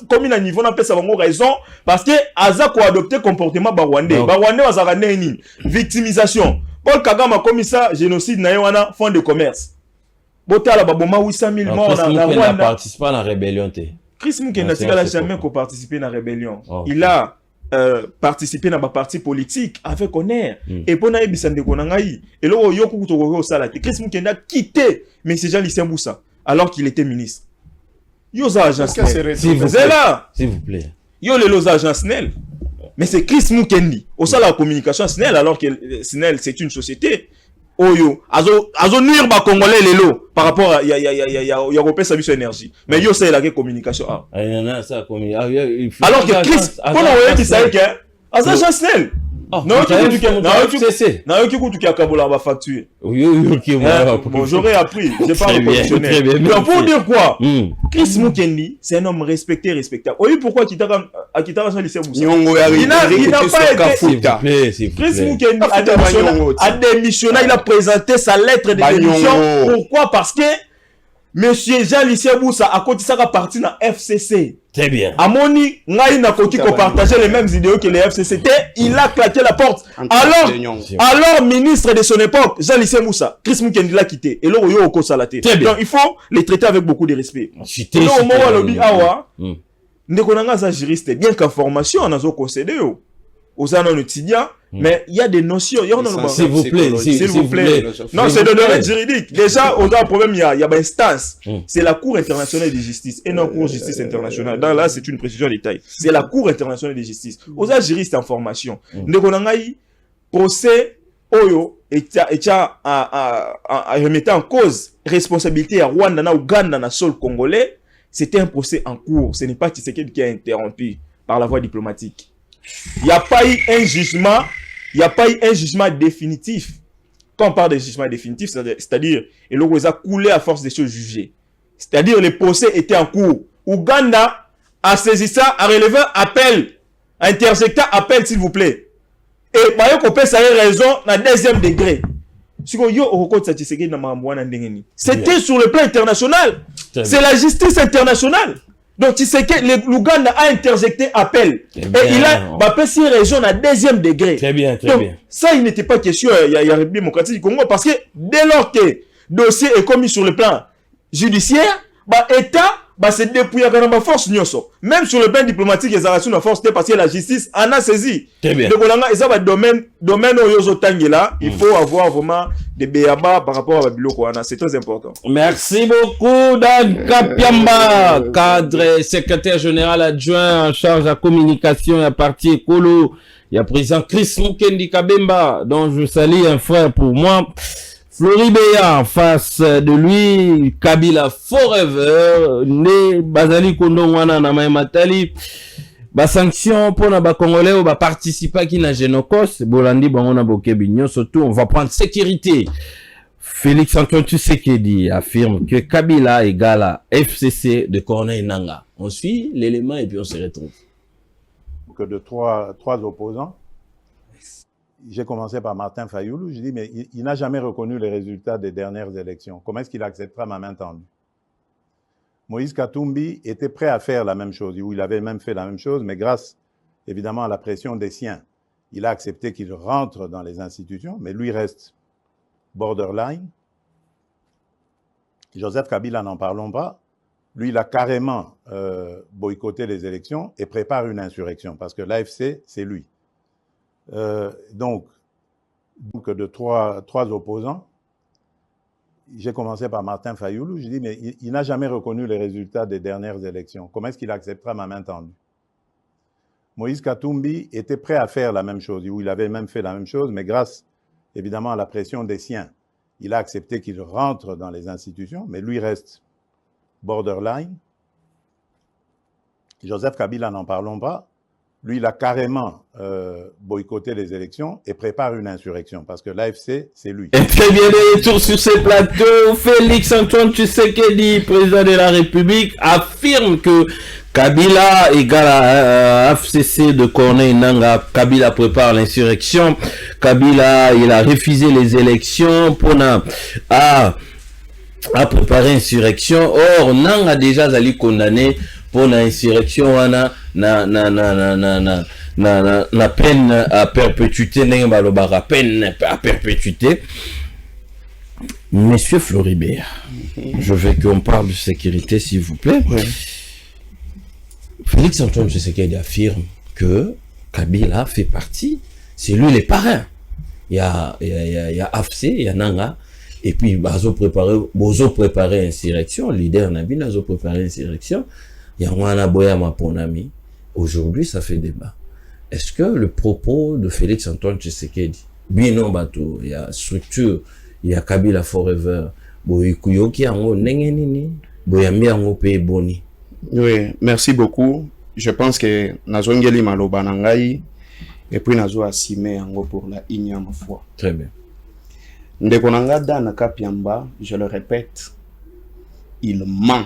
comme un niveau, on a ça raison parce que Aza a adopté comportement Rwandais. Rwandais va s'arrêter victimisation. Paul Kagame a commis ça, génocide, naïwana, fonds de commerce. Botala Baboma 800 000 morts dans Rwanda. Il a participé à la rébellion. Chris Mukendi n'a jamais participé à la rébellion. Il a participer dans ma parti politique avec honneur et pour na ebisande konangai et là yo kuto sala Chris Mukendi a quitté mais c'est Jean Lucien Boussa alors qu'il était ministre yo za agence s'il vous plaît yo les agence Snell mais c'est Chris Mukendi au sein de la communication Snell alors que Snell c'est une société oyo azo nuire ba congolais lelo par rapport à ya repère service énergie mais yo c'est la communication ça alors que Chris comment on dit ça que aza Snell non qui coûte qui a kabola ba facture bon j'aurais appris j'ai pas repositionné donc pour dire quoi Chris Mukendi c'est un homme respecté respectable oui pourquoi Kitara Jean Lucien Boussa il n'a pas été Chris Mukendi a démissionné il a présenté sa lettre de démission pourquoi parce que Monsieur Jean Lucien Boussa a cotisé sa partie dans FCC. Très bien. Amoni, ngai na koti ko partager les mêmes idéaux que les FCC. Il a claqué la porte. Alors ministre de son époque, Jean Lucien Boussa, Chris Mukendi l'a quitté. Et là, yo oko salaté. Donc il faut les traiter avec beaucoup de respect. Là au moment lobby awa, ndekonanga za juriste bien qu'information on a zo concédé yo. Aux années étudiants, mais il y a des notions. S'il vous plaît. Non, c'est le domaine juridique. Déjà, on a un problème, il y a une instance. C'est la Cour internationale de justice et non Cour de justice internationale. Là, c'est une précision de détail. C'est la Cour internationale de justice. Aux a juriste en formation. Donc, on a eu procès Oyo et remettant en cause responsabilité à Rwanda, na Ouganda, na sol congolais. C'était un procès en cours. Ce n'est pas Tshisekedi qui a interrompu par la voie diplomatique. Il n'y a pas eu un jugement, définitif. Quand on parle de jugement définitif, c'est-à-dire, et le a coulé à force des choses jugées. C'est-à-dire, le procès était en cours. Ouganda a saisi ça, a relevé appel, a interjecté appel, s'il vous plaît. Et, par exemple, ça a raison, dans le deuxième degré. C'était sur le plan international. C'est la justice internationale. Donc, tu sais que l'Ouganda a interjecté appel. Et il a passé raison à deuxième degré. Très bien. Ça, il n'était pas question, il y a République démocratique du Congo, parce que dès lors que le dossier est commis sur le plan judiciaire, l'État se dépouille à la force. Même sur le plan diplomatique, les arrestations de force, parce que la justice en a saisi. Très bien. Donc, domaine il faut avoir vraiment des béabas par rapport à la c'est très important. Merci beaucoup, Dan Kapiamba, cadre secrétaire général adjoint en charge de la communication à parti écolo. Il y a président Chris Mukendi Kabemba, dont je salue un frère pour moi. Floribéa en face de lui, Kabila Forever, né Bazali Kondo Wana na Matali. Ba sanction pour na ba Congolais ou ba participer qui na Genokos, Bolandi Bangona Bokebinyo, surtout on va prendre sécurité. Félix Antoine Tshisekedi affirme que Kabila égale à FCC de Corneille Nangaa. On suit l'élément et puis on se retrouve. Que de trois opposants. J'ai commencé par Martin Fayoulou, je dis, mais il n'a jamais reconnu les résultats des dernières élections. Comment est-ce qu'il acceptera ma main tendue? Moïse Katumbi était prêt à faire la même chose, ou il avait même fait la même chose, mais grâce, évidemment, à la pression des siens, il a accepté qu'il rentre dans les institutions, mais lui reste borderline. Joseph Kabila, n'en parlons pas. Lui, il a carrément boycotté les élections et prépare une insurrection, parce que l'AFC, c'est lui. Donc de trois opposants, j'ai commencé par Martin Fayoulou, je dis, mais il n'a jamais reconnu les résultats des dernières élections. Comment est-ce qu'il acceptera ma main tendue? Moïse Katumbi était prêt à faire la même chose, ou il avait même fait la même chose, mais grâce, évidemment, à la pression des siens, il a accepté qu'il rentre dans les institutions, mais lui reste borderline. Joseph Kabila, n'en parlons pas. Lui, il a carrément boycotté les élections et prépare une insurrection, parce que l'AFC, c'est lui. Et très bien, de retour sur ce plateau, Félix Antoine Tshisekedi, président de la République, affirme que Kabila égale à FCC de Corneille Nangaa. Kabila prépare l'insurrection. Kabila, il a refusé les élections pour préparer l'insurrection. Or, Nangaa déjà allé condamné pour l'insurrection. Na peine à perpétuité, peine à perpétuité. Monsieur Floribert, je veux qu'on parle de sécurité, s'il vous plaît. Oui. Félix Antoine Tshisekedi affirme que Kabila fait partie, c'est lui les parrains. Il y a AFC, il y a Nangaa, et puis Bozo préparé insurrection, leader Nabi Bozo préparé insurrection, il y a Wana Boya Maponami. Aujourd'hui, ça fait débat. Est-ce que le propos de Félix Antoine Tshisekedi, bien non bateau, il y a structure, il y a Kabila Forever, Boyikuyoki Ango Nengenini, Boyambi Ango Pei Boni. Oui, merci beaucoup. Je pense que Nazo Ngeli Maloba Nangai et puis Nazo Asime Ango pour la énième fois. Très bien. Ndeko Nanga Dana Kapiamba, je le répète, il ment.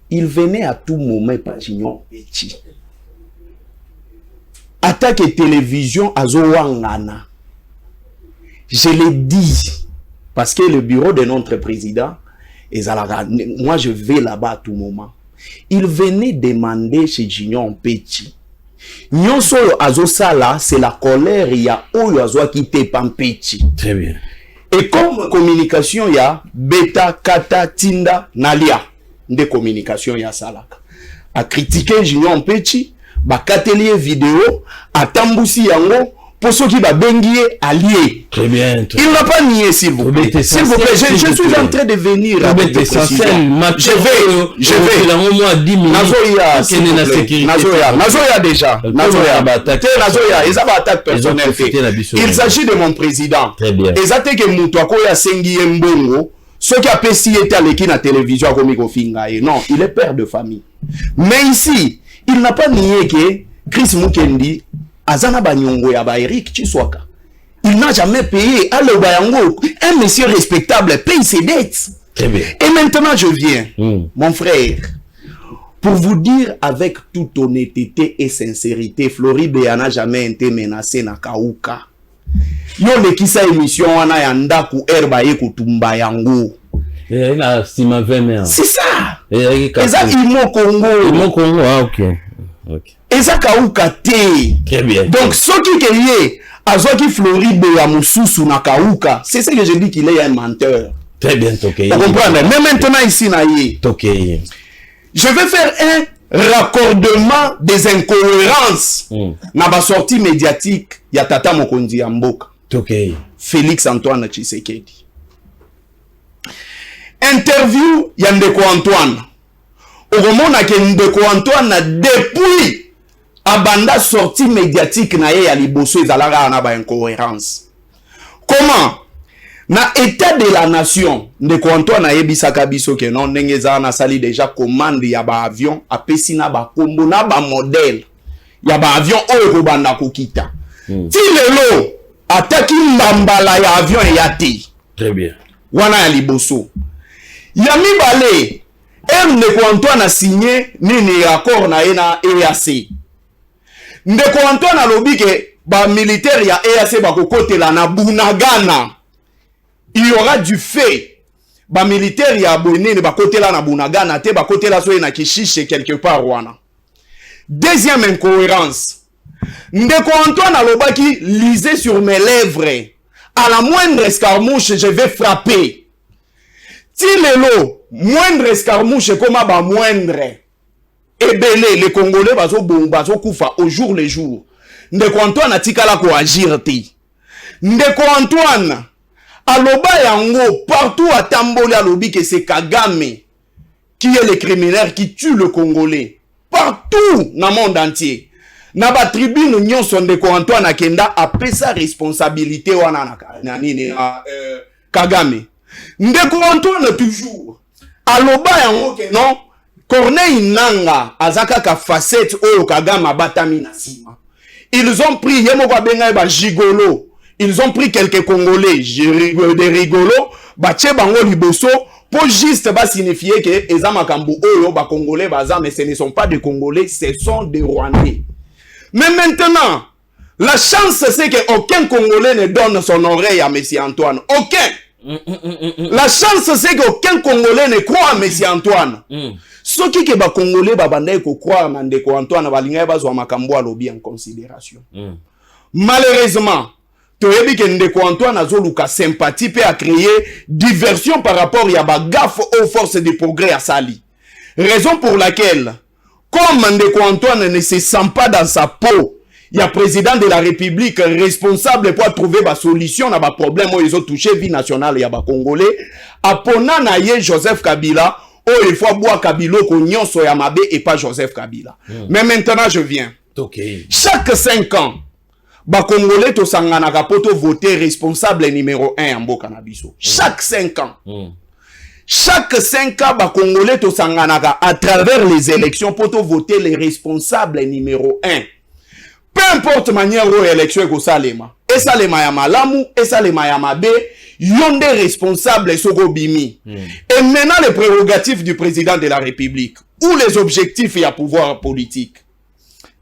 Il venait à tout moment par Junior Petit. Attaque et télévision à Zoangana. Je l'ai dit, parce que le bureau de notre président, moi je vais là-bas à tout moment. Il venait demander chez Junior Petit. Nyon solo azosala, c'est la colère, il y a Oyo Azoa qui te Pampeti. Très bien. Et comme communication, il y a Beta, Kata, Tinda, Nalia. De communication, il y a Salaka. A critiquer Junior Petit, ba katelier vidéo, a tambusi yango, pour ceux qui va benguer allié. Très bien. Il n'a pas nié, s'il vous plaît. S'il vous plaît, je suis en train de venir. Je vais. Nazoya déjà. Nazoya, ils avaient attaque personnelle. Il s'agit de mon président. Très bien. Ils ont que Moutouako ya Sengi Mbongo, ceux qui a pessi été à l'équipe à télévision comme Fingaye. Non, il est père de famille. Mais ici, il n'a pas nié que Chris Mukendi Azana Banyongo ya ba Eric Chiswaka. Il n'a jamais payé. Alors Bayango, un monsieur respectable paye ses dettes. Très bien. Et maintenant je viens, mon frère, pour vous dire avec toute honnêteté et sincérité, Floribert n'a jamais été menacé na Kauka. Yo le kisa émission wana ya ndaku erba ye kutumba yango. Il a Sima Vemer. C'est ça. Et ça Imo Congo. Imo Congo, ah ok. Et ça Kauka te. Très bien. Donc ce qui est lié à ce qui Floribert ya Mususu na Kauka, c'est ça que je dis qu'il est un menteur. Très bien, Tokei. Vous comprenez? Mais maintenant ici naïe. Tokei. Je vais faire un raccordement des incohérences dans la sortie médiatique ya Tata Mokonzi ya Mboka. Tokei. Félix Antoine Tshisekedi. Interview ya Ndeko Antoine. Okomona ke Ndeko Antoine depuis abanda sortie médiatique na ye ya liboso ezalaka na ba incohérence. Comment? Na état de la nation, Ndeko Antoine a yebisaka biso ke non ndenge za na sali déjà commande ya ba avion apesi na ba kombo na ba modèle ya ba avion oyo ko banda kokita. Ti lelo ataki mbambala ya avion ya te. Très bien. Wana ya liboso. Ya mibale Ndeko Antoine a signé nini accord na ye na EAC. Ndeko Antoine alobi ke ba militaire ya EAC ba kokotela na Bunagana. Il y aura du fait. Ba militaire ya Bonene ba kotela na Bunagana te ba kotela so na Kishishe quelque part wana. Deuxième incohérence. Ndeko Antoine alobaki lisez sur mes lèvres. À la moindre escarmouche je vais frapper. Ti lelo moindre escarmouche comme ba moindre. Ebele les Congolais bazo kufa au jour le jour. Ndeko Antoine atikala ko agir te. Ndeko Antoine aloba yango partout à Tamboli alobi que c'est Kagame qui est le criminel qui tue le Congolais. Partout dans le monde entier. Na ba tribune nyonso ndeko Antoine Akenda après sa responsabilité wana na nini Kagame. Ndeko Antoine toujours aloba yango que non Corneille Nanga azaka ka facette oyo Kagame batami na sima. Ils ont pris yemoko benga ba gigolo. Ils ont pris quelques Congolais des rigolos batie bango liboso pour juste signifier que eza makambo oyo ba Congolais baza mais ce ne sont pas des Congolais, ce sont des Rwandais. Mais maintenant, la chance c'est que aucun Congolais ne donne son oreille à Messie Antoine. Aucun. La chance c'est qu'aucun Congolais ne croit à Messie Antoine. Ce qui est ba Congolais babandai ko croire na ndeko Antoine balinga bazwa makambo alobi en considération. Malheureusement, toyebi ke ndeko Antoine azoluka sympathie pe a créé diversion par rapport ya ba gaffe aux forces de progrès à Sali. Raison pour laquelle comme ndeko Antoine ne se sent pas dans sa peau, il y a président de la République responsable pour trouver ba solution na ba problème où ils ont touché vie nationale ya ba Congolais. Apona na ye Joseph Kabila, il faut boire Kabila ko nyonso ya mabe et pas Joseph Kabila. Mais maintenant je viens. Okay. Chaque 5 ans, ba Congolais to sanganaka poto voter responsable numéro 1 en mboka na biso. Chaque 5 ans. Chaque 5 ans, ba Congolais to sanganaka à travers les élections pour voter les responsables numéro 1. Peu importe manière où élection est salema. Et salema ya malamu, et salema ya mabe, yon des responsables soko bimi. Et maintenant les prérogatives du président de la République ou les objectifs et à pouvoir politique.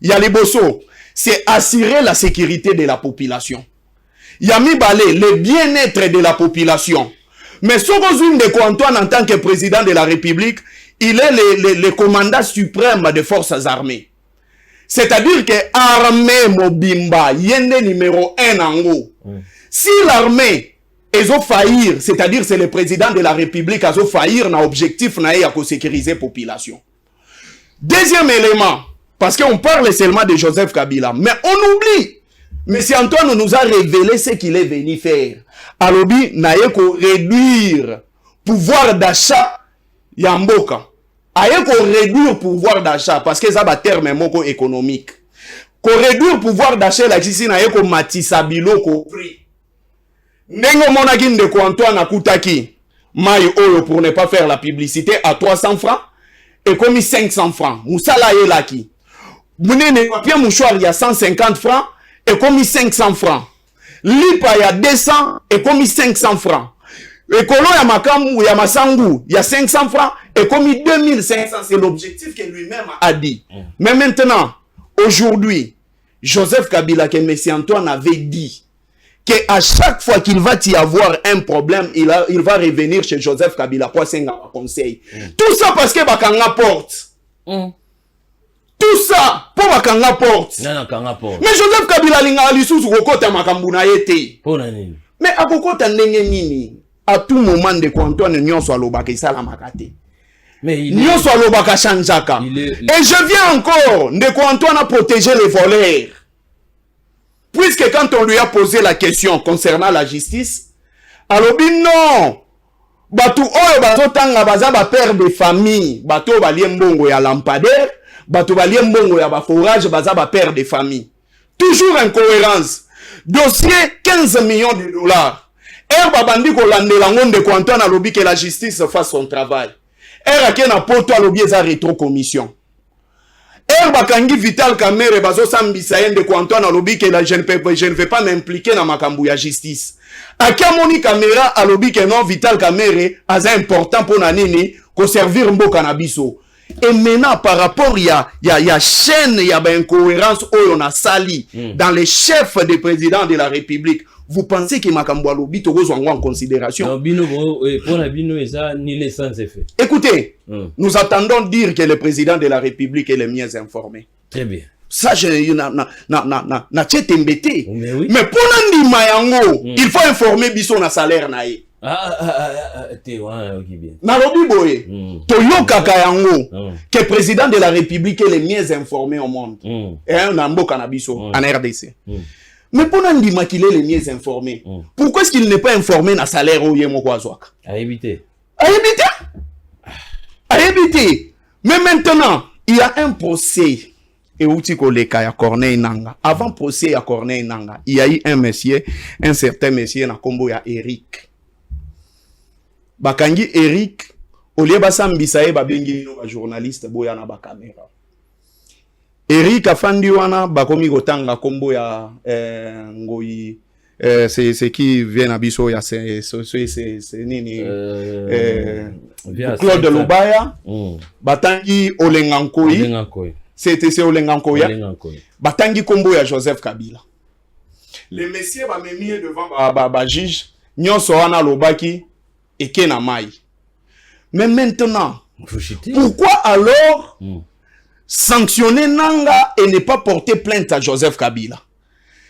Il y a les bossos, c'est assurer la sécurité de la population. Il y a mis balé le bien-être de la population. Mais Sogozune de Antoine en tant que président de la République, il est le commandant suprême des forces armées. C'est-à-dire que l'armée Mobimba, yende numéro 1 en haut. Si l'armée est faillir, c'est-à-dire c'est le président de la République qui a faillir dans l'objectif de sécuriser la population. Deuxième élément, parce qu'on parle seulement de Joseph Kabila, mais on oublie. M. Antoine nous a révélé ce qu'il est venu faire. Alobi naeko réduire pouvoir d'achat yamboka. Aeko réduire pouvoir d'achat parce que ça va terme moko économique. Ko réduire pouvoir d'achat la kisi naeko matisabilo ko prix. Nengo monaki ndeko Antoine akutaki mai oyo pour ne pas faire la publicité à 300 francs et comme 500 francs. Musala yelaki. Munene papier mouchoir il y a 150 francs et comme 500 francs. Lipa il y a 200 et comme 500 francs. Et Kolo ya makamu ya masangu il y a 500 francs et comme 2500. C'est l'objectif que lui-même a dit. Mais maintenant, aujourd'hui, Joseph Kabila, que M. Antoine avait dit qu'à chaque fois qu'il va y avoir un problème, il va revenir chez Joseph Kabila pour un conseil. Tout ça parce que Bakanga porte. Tout ça pour Bakanga porte. Mais Joseph Kabila linga lisusu kokota makambuna yete. Mais akokota ndenge nini? À tout moment de Antoine nyonso alobaka isala makate. Nyonso alobaka chanjaka. Et je viens encore de Antoine a protégé les voleurs. Puisque quand on lui a posé la question concernant la justice, alobi non. Batu oyo bazotanga baza ba père de famille, bato balie mbongo ya lampadaire, bato balie mbongo ya ba forage baza ba père de famille. Toujours incohérence. Dossier 15 millions de dollars. Babandi ko landela ngonde ko Antoine alobi que la justice fasse son travail. Akena poto alobi eza rétrocommission. Bakangi Vital Kamerhe bazo sambisa yende ko Antoine alobi que je ne vais pas m'impliquer dans makambu ya justice. Akamoni Kamera alobi que non Vital Kamerhe aza important pour nanini ko servir mboka na biso. Et maintenant par rapport ya chaîne ya ba incohérence oyo na sali dans les chefs des présidents de la République. Vous pensez que makambu alobi tokozwa en considération? Non, bino pour la bino eza ni les sans effet. Écoutez, nous attendons dire que le président de la République est le mieux informé. Très bien. Ça je na tchete embêté. Mais pour l'andima yango, il faut informer biso na salaire na ye. Te wa ok bien. Na lobi boye. Toyokaka yango que le président de la République est le mieux informé au monde. Et un mboka na biso en RDC. Mais pour Nandima qu'il est le mieux informé, pourquoi est-ce qu'il n'est pas informé dans le salaire où il est Mokwazouaka? À éviter. À éviter. Mais maintenant, il y a un procès. Et où tu connais Corneille Nanga. Avant procès à Corneille Nanga, il y a eu un monsieur, un certain monsieur, na kombo ya Eric. Bakangi Eric, au lieu basambisaye babengi no ba journaliste boya na ba caméra. Eric afandi wana bakomi gotanga kombo ya ngoi c'est qui vient à biso ya c'est nini Claude Lubaya batangi Olengankoi c'est Olengankoi batangi kombo ya Joseph Kabila. Les messieurs ba memie devant ba juge nyonso wana lobaki ekena mai. Mais maintenant pourquoi alors sanctionner Nanga et ne pas porter plainte à Joseph Kabila?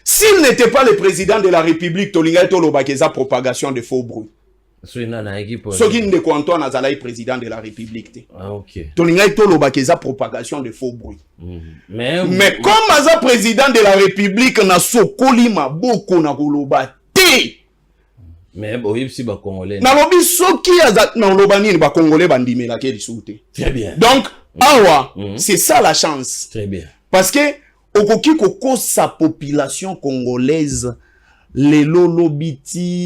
S'il n'était pas le président de la République, Tolinga Tolobakeza propagation de faux bruits. Ce qui ne compte pas Nazalaï président de la République. Ah, ok. Tolinga Tolobakeza propagation de faux bruits. Mais comme Maza président de la République, na sokoli maboko na koloba te. Mais oui, si ba Congolais. Na lobi soki azat na lobani ba Congolais bandimela ke lisute. Très bien. Donc, awa, c'est ça la chance. Très bien. Parce que okoki koko sa population congolaise le lolobiti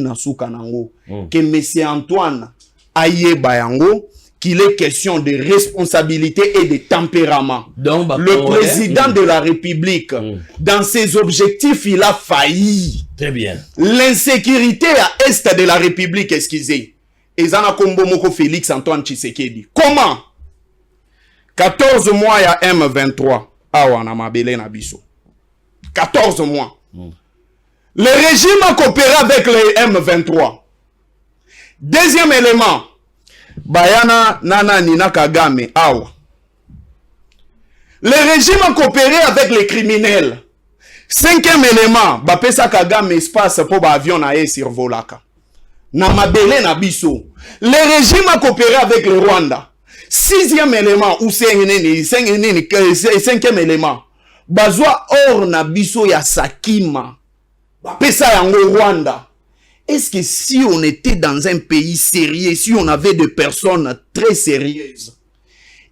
na suka nango que monsieur Antoine ayeba yango qu'il est question de responsabilité et de tempérament. Donc, le président de la République, dans ses objectifs, il a failli. Très bien. L'insécurité à est de la République, excusez. Ezana Kombo Moko Félix Antoine Tshisekedi. Comment? 14 mois, il y a M23. Awa na mabele na biso. 14 mois. Le régime a coopéré avec les M23. Deuxième élément. Bayana Nana Nina Kagame. Awa. Le régime a coopéré avec les criminels. Cinquième élément. Bapesa Kagame espace pour avion na e survolaka. Na mabele na biso. Le régime a coopéré avec le Rwanda. Sixième élément, ou cinquième élément, bazwa or na biso ya Sakima, pesa yango Rwanda. Est-ce que si on était dans un pays sérieux, si on avait des personnes très sérieuses,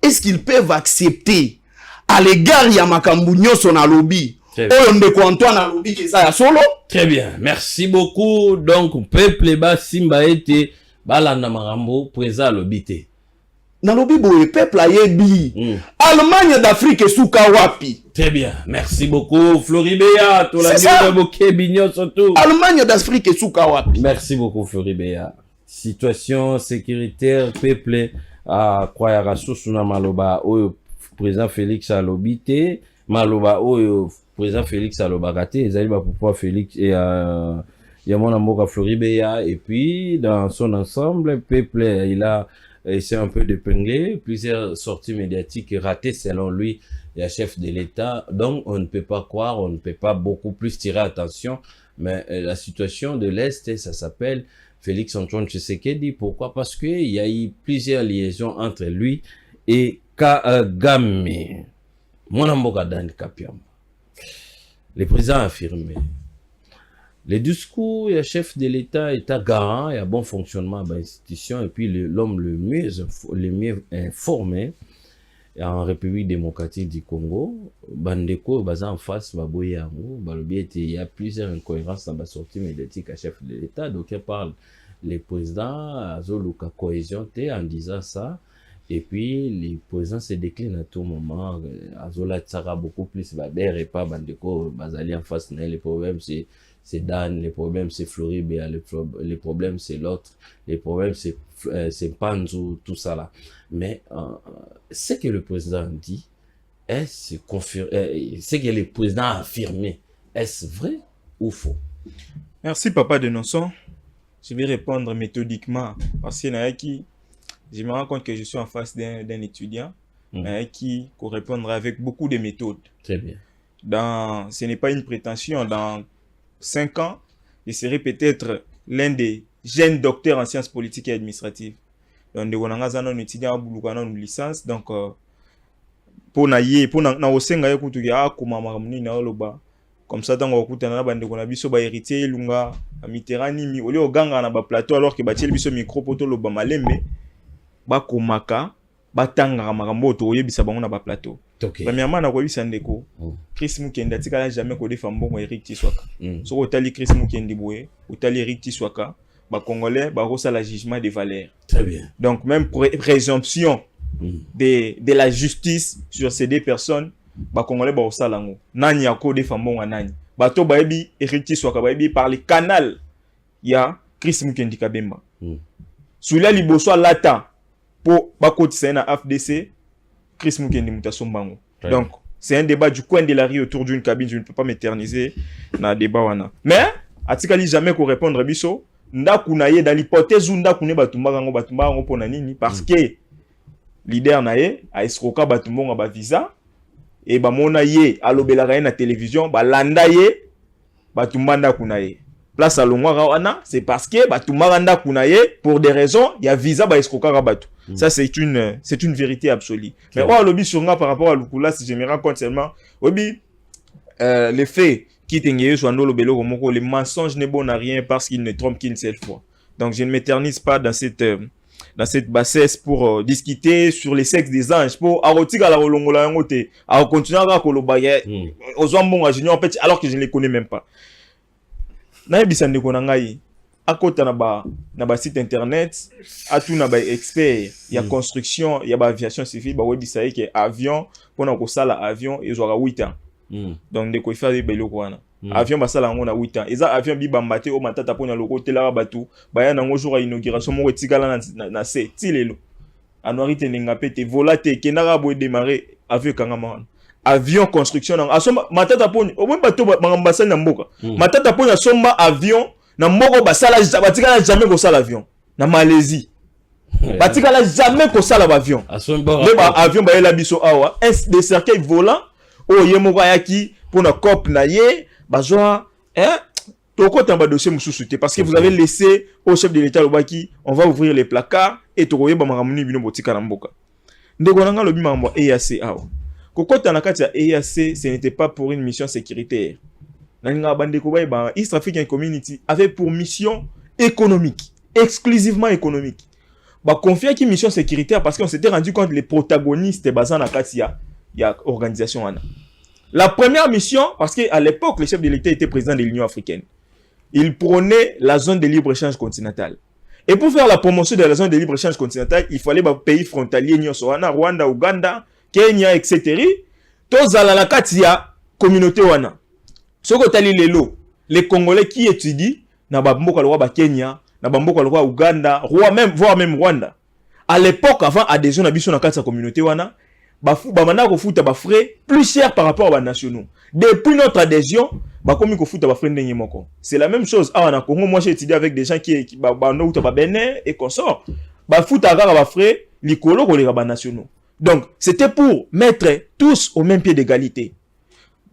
est-ce qu'ils peuvent accepter à l'égard ya makambu nyoso na lobi, oyo ndeko Antoine na lobi keza ya solo? Très bien, merci beaucoup. Donc peuple ba simba ete balanda makambo présent lobité. Nalobi boye peuple ayebi. Allemagne d'Afrique souka wapi. Très bien, merci beaucoup Floribéa. Allemagne d'Afrique souka wapi. Merci beaucoup Floribéa. Situation sécuritaire peuple a kwaya suna maloba oyo président Félix alobité maloba oyo président Félix alobagate ezali ba pouvoir Félix et Yamona Mboka Floribéa et puis dans son ensemble peuple il a essayé un peu d'épingler plusieurs sorties médiatiques ratées selon lui, le chef de l'État. Donc on ne peut pas croire, on ne peut pas beaucoup plus tirer attention, mais la situation de l'Est, ça s'appelle Félix Antoine Tshisekedi. Pourquoi? Parce que il y a eu plusieurs liaisons entre lui et Kagame. Mwana Mboka Dani Kapiamba. Le président a affirmé le discours, il y a chef de l'État, État garant, il y a bon fonctionnement de l'institution, et puis l'homme le mieux informé en République démocratique du Congo, Bandeko, baza en face, Baboyango, il y a plusieurs incohérences dans la sortie médiatique à chef de l'État, donc il parle le président Azoluka cohésion en disant ça, et puis le président se décline à tout moment, Azola Tsara beaucoup plus, Bader et pas Bandeko, Bazali en face, les problèmes c'est Dan, les problèmes c'est Floribéa, les problèmes c'est l'autre, les problèmes c'est Panzou, tout ça là. Mais ce que le président dit, est-ce ce que le président a affirmé, est-ce vrai ou faux? Merci Papa de Nonson. Je vais répondre méthodiquement parce que je me rends compte que je suis en face d'un étudiant qui peut répondre avec beaucoup de méthodes. Très bien. Ce n'est pas une prétention. Dans 5 ans, je serai peut-être l'un des jeunes docteurs en sciences politiques et administratives. Donc, on a un étudiant une licence. Donc, pour na osenga kutuya kuma maramuni na oloba comme ça tango okutana na bande kona biso ba héritier lunga Mitterrand mi oli oganga na ba plateau alors que batie biso micro poto lo ba malembe ba komaka batanga makambo to yebisa bango na ba plateau. Premièrement na ko bisa ndeko Chris Mukende atikala jamais ko defa mbongo Eric Tiswaka. So otali Chris Mukende boye, otali Eric Tiswaka, ba congolais ba rosala jugement de valeur. Très bien. Donc même présomption de la justice sur ces deux personnes, ba congolais ba rosala ngo. Nani ako defa mbongo nani? Bato ba ebi Eric Tiswaka ba ebi par le canal ya Chris Mukende Kabemba. Soula liboso lata pour bakotisa na FDC Chris Mukende Mutasombango. Donc c'est un débat du coin de la rue autour d'une cabine, je ne peux pas m'éterniser na débat wana. Mais atikali jamais ko répondre biso ndaku na ye dans l'hypothèse où ndaku ne batumba ngo pona nini parce que leader na ye a escroqué batumbonga ba visa et ba mona ye alobela na télévision ba landa ye batumba ndaku na ye. Place à Longwa wana, c'est parce que batumba ndaku na ye pour des raisons, il y a visa ba escroquer batu. Ça c'est une vérité absolue. Mais au lobby sur par rapport à Lukula, si je me rends compte seulement, obi les faits qui t'engagent sur le belo komoko, les mensonges ne bon à rien parce qu'ils ne trompent qu'une seule fois. Donc je ne m'éternise pas dans cette bassesse pour discuter sur les sexes des anges pour arotika la rolongola ngote, à continuer à kolobaye aux hommes en fait alors que je ne les connais même pas. Na bisande ko ngai akota na ba site internet atu na ba expert ya construction ya ba aviation civile ba webisa ke avion pona ko sala avion ezwaka 8 ans. Donc de ko faire belo ko wana avion ba sala ngo na 8 ans eza avion bi bambate o matata pona loko tela batu ba ya na ngo jour inauguration mo etikala na se tilelo anorite ninga pete volate kenaka bo démarrer avion kangama avion construction na asoma matata poni au moins bato bangambasa na mboka matata poni asoma avion na mboko basala batika jamais ko sala avion na Malaisie batika jamais ko sala avion ba avion ba ela biso awa des cercueils volants o yemoko ayaki pona cop na ye bazwa toko tamba dossier mususu te parce que vous avez laissé au chef de l'état lobaki on va ouvrir les placards et tokoye ba makamuni bino botika na mboka ndeko nanga lobi mambo EAC awa kokota na kati ya EAC, ce n'était pas pour une mission sécuritaire. East African Community avait pour mission économique, exclusivement économique. Bah confier qui mission sécuritaire parce qu'on s'était rendu compte les protagonistes basés na kati ya organisation wana. La première mission parce que à l'époque le chef de l'État était président de l'Union africaine. Il prônait la zone de libre-échange continentale. Et pour faire la promotion de la zone de libre-échange continentale, il fallait bah pays frontaliers Rwanda, Ouganda, Kenya, etc. Tozala la kati ya communauté wana. Soko tali lelo, les Congolais qui étudient na ba mboka lwa ba Kenya, na ba mboka lwa Ouganda, voire même Rwanda. À l'époque avant adhésion na biso na kati ya communauté wana, ba manda ko futa ba frais plus cher par rapport à ba nationaux. Depuis notre adhésion, ba komi ko futa ba frais ndenge moko. C'est la même chose à na Congo, moi j'ai étudié avec des gens qui ba no uta ba Benin et consort. Ba futa ga ba frais likolo ko les ba nationaux. Donc, c'était pour mettre tous au même pied d'égalité.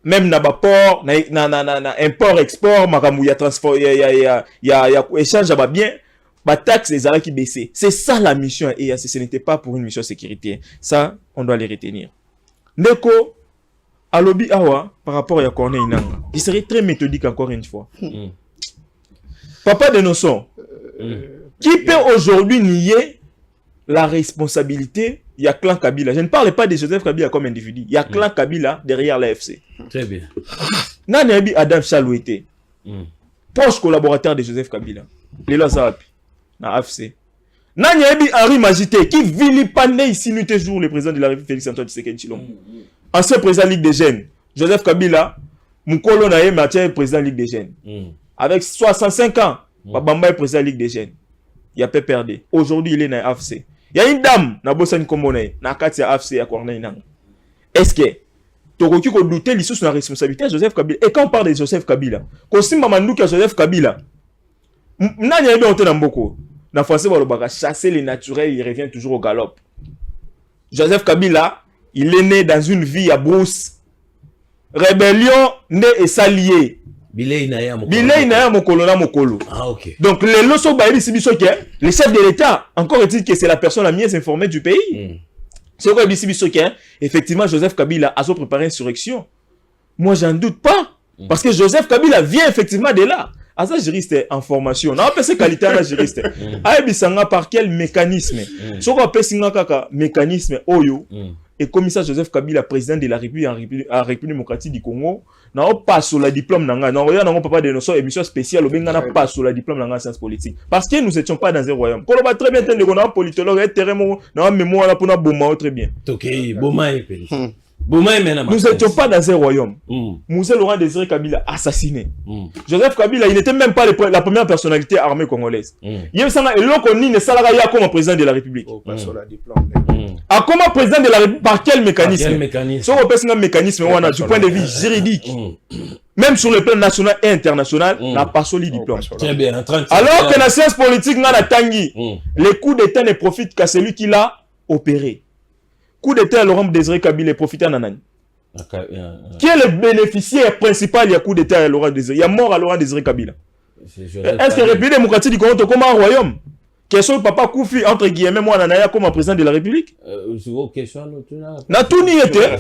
Même na port, na import-export, makamou ya transport, ya échange à bien, ba taxe les arrêts qui baissaient. C'est ça la mission EAC, ce n'était pas pour une mission sécuritaire. Ça, on doit les retenir. Neko, alobi awa, par rapport à Corneille Nanga, il serait très méthodique encore une fois. Papa de Nosson, qui peut aujourd'hui nier la responsabilité? Il y a clan Kabila. Je ne parle pas de Joseph Kabila comme individu. Il y a clan Kabila derrière l'AFC. Très bien. Nanebi Adam Chalouete, proche collaborateur de Joseph Kabila. Lelo Zarapi, na AFC. Nanebi Henri Magité, qui vilipendait ici nuit et jour le président de la République Félix Antoine Tshisekedi Tshilombo. Ancien président Ligue des Jeunes. Joseph Kabila, Mukolo Naye Mathieu, président Ligue des Jeunes. Avec 65 ans, Babamba est président Ligue des Jeunes. Il a pas perdu. Aujourd'hui, il est dans AFC. Il y a une dame na bossani komone na kati ya AFC ya Corneille Nanga. Est-ce que tokoki ko douter l'issue sur la responsabilité de Joseph Kabila? Et quand on parle de Joseph Kabila, ko simba manduki ya Joseph Kabila, nani yebi onte na mboko na français balobaka chasser les naturels, il revient toujours au galop. Joseph Kabila, il est né dans une vie à brousse. Rébellion né et s'allier. Bilei na ya mokolo na mokolo. Ah, ok. Donc, les leçons baïli sibiso qui le chef de l'État, encore est-il que c'est la personne la mieux informée du pays. C'est quoi sibiso qui effectivement, Joseph Kabila a préparé une insurrection. Moi, j'en doute pas. Parce que Joseph Kabila vient effectivement de là. Ah ça juriste information. On appelle ça qualité à la juriste. Ah bisanga par quel mécanisme? Ce qu'on appelle singa kaka mécanisme oyo. Et commissaire Joseph Kabila, président de la République en République démocratique du Congo, n'a pas sur le diplôme nanga. Non, regarde, on pas de notion émission spéciale, on n'a pas sur le diplôme nanga sciences politiques. Parce que nous étions pas dans un royaume. Quand on va très bien entendre qu'on a un politologue, un terrain, on a mémoire là pour nous bomber très bien. Ok, Boma est nous n'étions pas dans un royaume. Moussé Laurent Désiré Kabila assassiné. Joseph Kabila, il n'était même pas la première personnalité armée congolaise. Il y a comme président de la République. Comme président de la République, par quel mécanisme? Si on peut un mécanisme, on a du point de vue juridique. Même sur le plan national et international, n'a pas solide diplôme. Très bien. Alors que la science politique n'a la tangi, les coups d'État ne profitent qu'à celui qui l'a opéré. Coup d'État, Laurent Désiré Kabila profite à Nanani. Qui est le bénéficiaire principal du coup d'État à Laurent Désiré? Il y a mort à Laurent Désiré Kabila. Est-ce que la République démocratique du Congo est comme un royaume? Question papa Koufi, entre guillemets, moi, Nanaya, comme un président de la République? Na tout n'y était.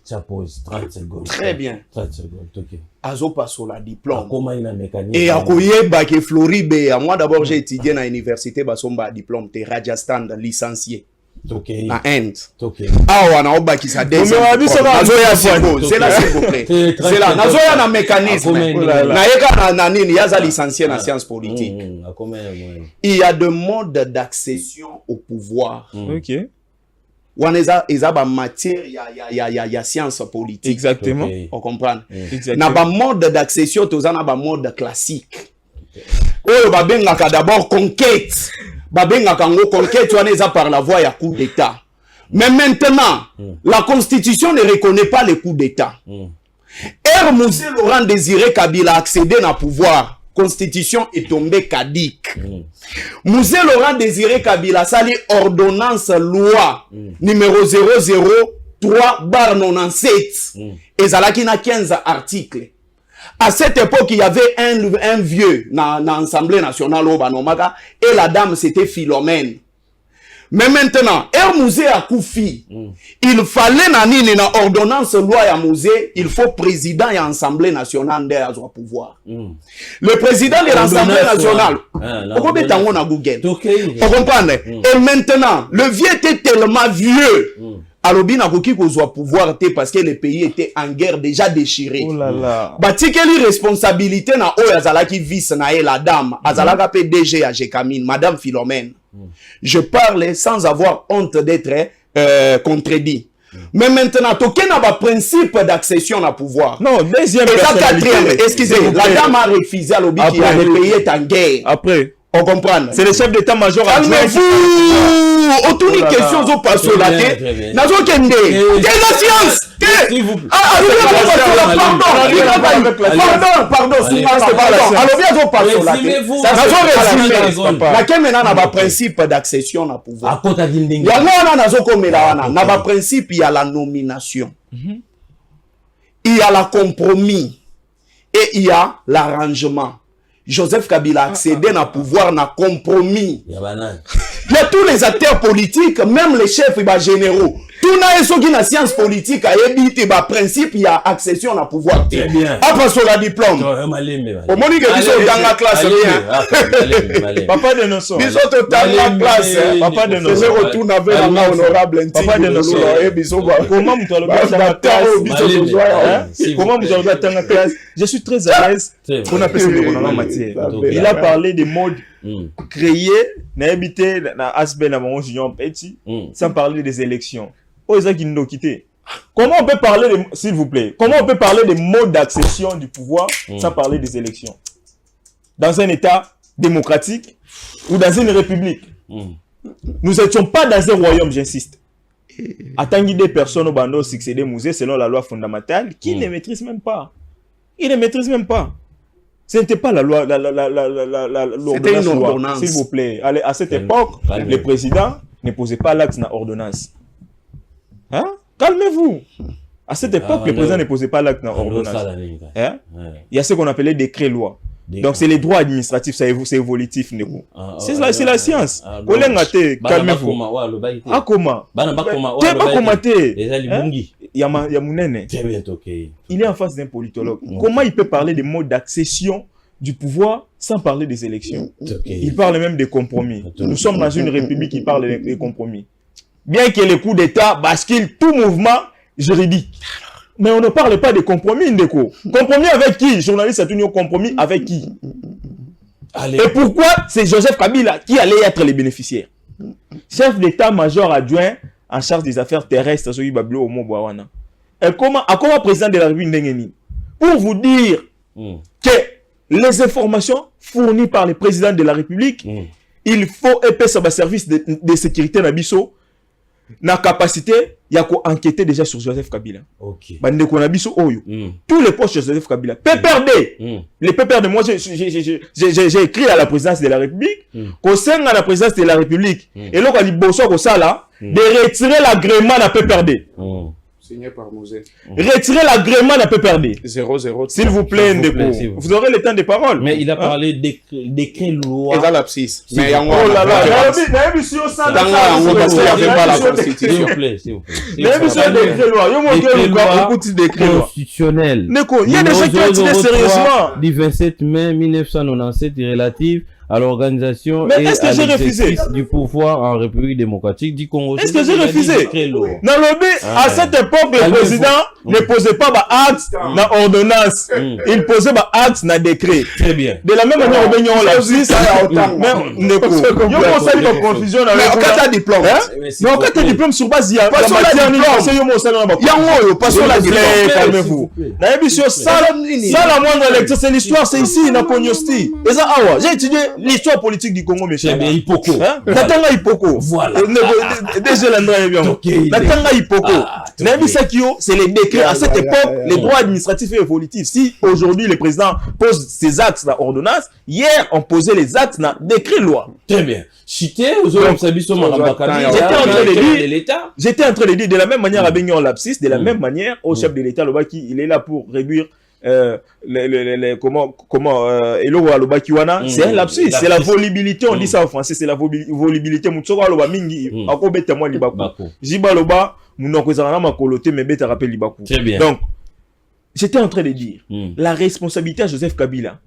Ça pose 30 secondes. Très bien. 30 secondes, ok. Azo passe sur la diplôme. Comment il a mécanisme? Et à Koyeba, qui Floride, moi d'abord j'ai étudié à l'université, Basomba diplôme, t'es Rajasthan, licencié. Okay. Na end. Okay. Ah on a oba qui ça deuxième. C'est là s'il vous plaît. C'est là. Nazo ya na mécanisme. Na yeka na nini yaza licencié na sciences politiques. Il y a des modes d'accession au pouvoir. OK. Waneza ba matière ya sciences politiques. Exactement. On comprend. Na ba mode d'accession tozana ba mode classique. Oyo ba benga d'abord conquête. Babenga kango conquête wana par la voie ya coup d'état. Mais maintenant, la constitution ne reconnaît pas les coups d'état. Moussé Laurent Désiré Kabila a accédé à pouvoir. Constitution est tombée caduque. Moussé Laurent Désiré Kabila sali ordonnance loi numéro 003/97 et zalaki na 15 articles. À cette époque, il y avait un vieux dans l'Assemblée nationale au Banomaka et la dame c'était Philomène. Mais maintenant, Mouzé a Koufi. Il fallait na ordonnance loi ya Mouzé, il faut président et Assemblée nationale de avoir pouvoir. Le président de l'Assemblée nationale, on comprend. Et maintenant, le vieux était tellement vieux. Alobi na koki kozwa pouvoir te parce que le pays était en guerre déjà déchiré. Oh là là. Batikeli responsabilité na oyo azalaki vice na la dame, azalaka PDG à Jekamine, madame Philomène. Je parle sans avoir honte d'être contredit. Mais maintenant, token a ba principe d'accession à pouvoir. Non, deuxième personnalité. Excusez, la dame a refusé alobi qui le pays est en guerre. Après, on comprend. C'est le chef d'état-major. Calmez-vous. Autour d'une question au passé la tête. Nazo kende. Quelle la science? Pardon. Alors bien au passé la tête. Nazo résumé. La kemena na ba principe d'accession à pouvoir. Il y a là nazo komela wana. Na ba principe il y a la nomination. Il y a la compromis et il y a l'arrangement. Joseph Kabila a accédé à pouvoir, na compromis. Il y a tous les acteurs politiques, même les chefs généraux. Tout na eso qui na science politique a évité ba principe il y a accession à pouvoir. Très bien. Après sur la diplôme. Au moni que biso dans la classe bien. Papa de notion. Biso dans la classe. Papa de notion. Je retourne avec un honorable Papa de notion. Et biso comment vous allez dans la classe? Comment vous allez dans la classe? Je suis très à l'aise. On appelle ça en matière. Il a parlé des modes créés, n'a habité na Asbel na mon junior petit, sans parler des élections. Oh, ça qui nous quitté. Comment on peut parler, s'il vous plaît, comment on peut parler des modes d'accession du pouvoir sans parler des élections? Dans un État démocratique ou dans une république. Nous n'étions pas dans un royaume, j'insiste. Attendez des personnes au bandeau succéder musée selon la loi fondamentale qui ne maîtrisent même pas. Ils ne maîtrisent même pas. Ce n'était pas la loi, c'était une ordonnance. S'il vous plaît. Allez, à cette époque, le président ne posait pas l'acte dans l'ordonnance. Hein? Calmez-vous. À cette époque, le président ne posait pas l'acte dans l'ordonnance. Hein? Il y a ce qu'on appelait décret-loi. Donc, c'est les droits administratifs, c'est évolutif. C'est la science. Calmez-vous. Ah, comment? Tu n'as pas commenté. Yamounene. Très bien, ok. Il est en face d'un politologue. Comment il peut parler des modes d'accession du pouvoir sans parler des élections? Il parle même des compromis. Nous sommes dans une république qui parle des compromis. Bien que les coups d'État basculent tout mouvement juridique. Mais on ne parle pas de compromis, Ndeko. Compromis avec qui? Journaliste a tenu au compromis avec qui? Allez. Et pourquoi c'est Joseph Kabila qui allait être les bénéficiaires? Chef d'état-major adjoint en charge des affaires terrestres, et comment président de la République, pour vous dire que les informations fournies par le président de la République, il faut épaissir le service de sécurité Nabiso, na capacité, il y a enquêter déjà sur Joseph Kabila. Ok. Tous les postes de Joseph Kabila. PPRD. Les PPRD, moi j'ai écrit à la présidence de la République, qu'au sein de la présidence de la République, et là, quand il bosse au ça de retirer l'agrément à PPRD. Signé par Mosé. Retirez l'agrément à PPRD. 0-0. S'il vous plaît, Ndeko. Vous aurez le temps de parole. Mais il a parlé d'écrit loi. Et là, l'abscisse. Mais oh là là, s'il vous plaît, s'il vous plaît. Constitutionnel. Il y a des gens qui ont tiré sérieusement. Du 27 mai 1997 relative à l'organisation et à l'exercice du pouvoir en République démocratique du Congo. Est-ce que j'ai refusé? Non, à cette époque, le président ne posait pas d'acte na ordonnance. Il posait acte na décret. Très bien. De la même manière, on l'a dit, ça a autant. Mais on conseille de confusion. Mais on a diplôme. Mais on a diplôme sur base il y a pas sur la diplôme. Il y a pas sur la diplôme. Calmez-vous. Ça la moindre lecture, c'est l'histoire, c'est ici, na Cognosti. Et ça, j'ai étudié l'histoire politique du Congo, mes chers. C'est bien, Hipoko. Natanga Hipoko. Voilà. Déjà, l'endroit est bien. Natanga Hipoko. C'est les décrets. À cette époque, les droits administratifs et évolutifs. Si aujourd'hui, le président pose ses actes dans l'ordonnance, hier, on posait les actes dans décret loi. Très bien. J'étais en train de dire de la même manière à Benyon Lapsis, de la même manière au chef de l'État, il est là pour réduire c'est un lapsus, c'est la volibilité, on dit ça en français, c'est la volibilité. Donc, j'étais en train de dire la responsabilité à Joseph Kabila.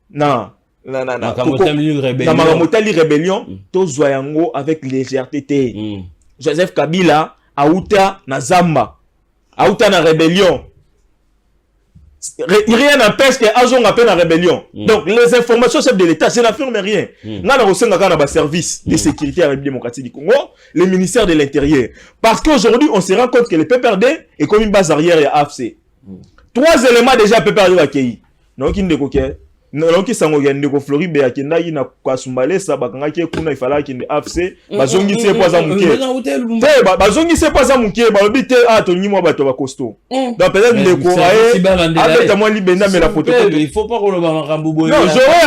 Non. Rébellion, avec légèreté. Joseph Kabila, Aouta na Zamba, Aouta na rébellion. Rien n'empêche qu'Azong appelle la rébellion. Donc, les informations chef de l'État, je n'affirme rien. Nous avons un service de sécurité à la République démocratique du Congo, le ministère de l'Intérieur. Parce qu'aujourd'hui, on se rend compte que le PPRD est comme une base arrière à AFC. 3 éléments déjà PPRD accueillis. Donc, il donc sango ya ndeko Floride ya kenda ina kwa sumbale sa bakanga ki kuna ifala ki AFC bazongi se poza muke te bazongi se poza muke ba bité a to nyimo bato ba costaud donc peut-être ndeko avec moi libenda mais la photo il faut pas qu'on le makambu boye. Non, j'aurais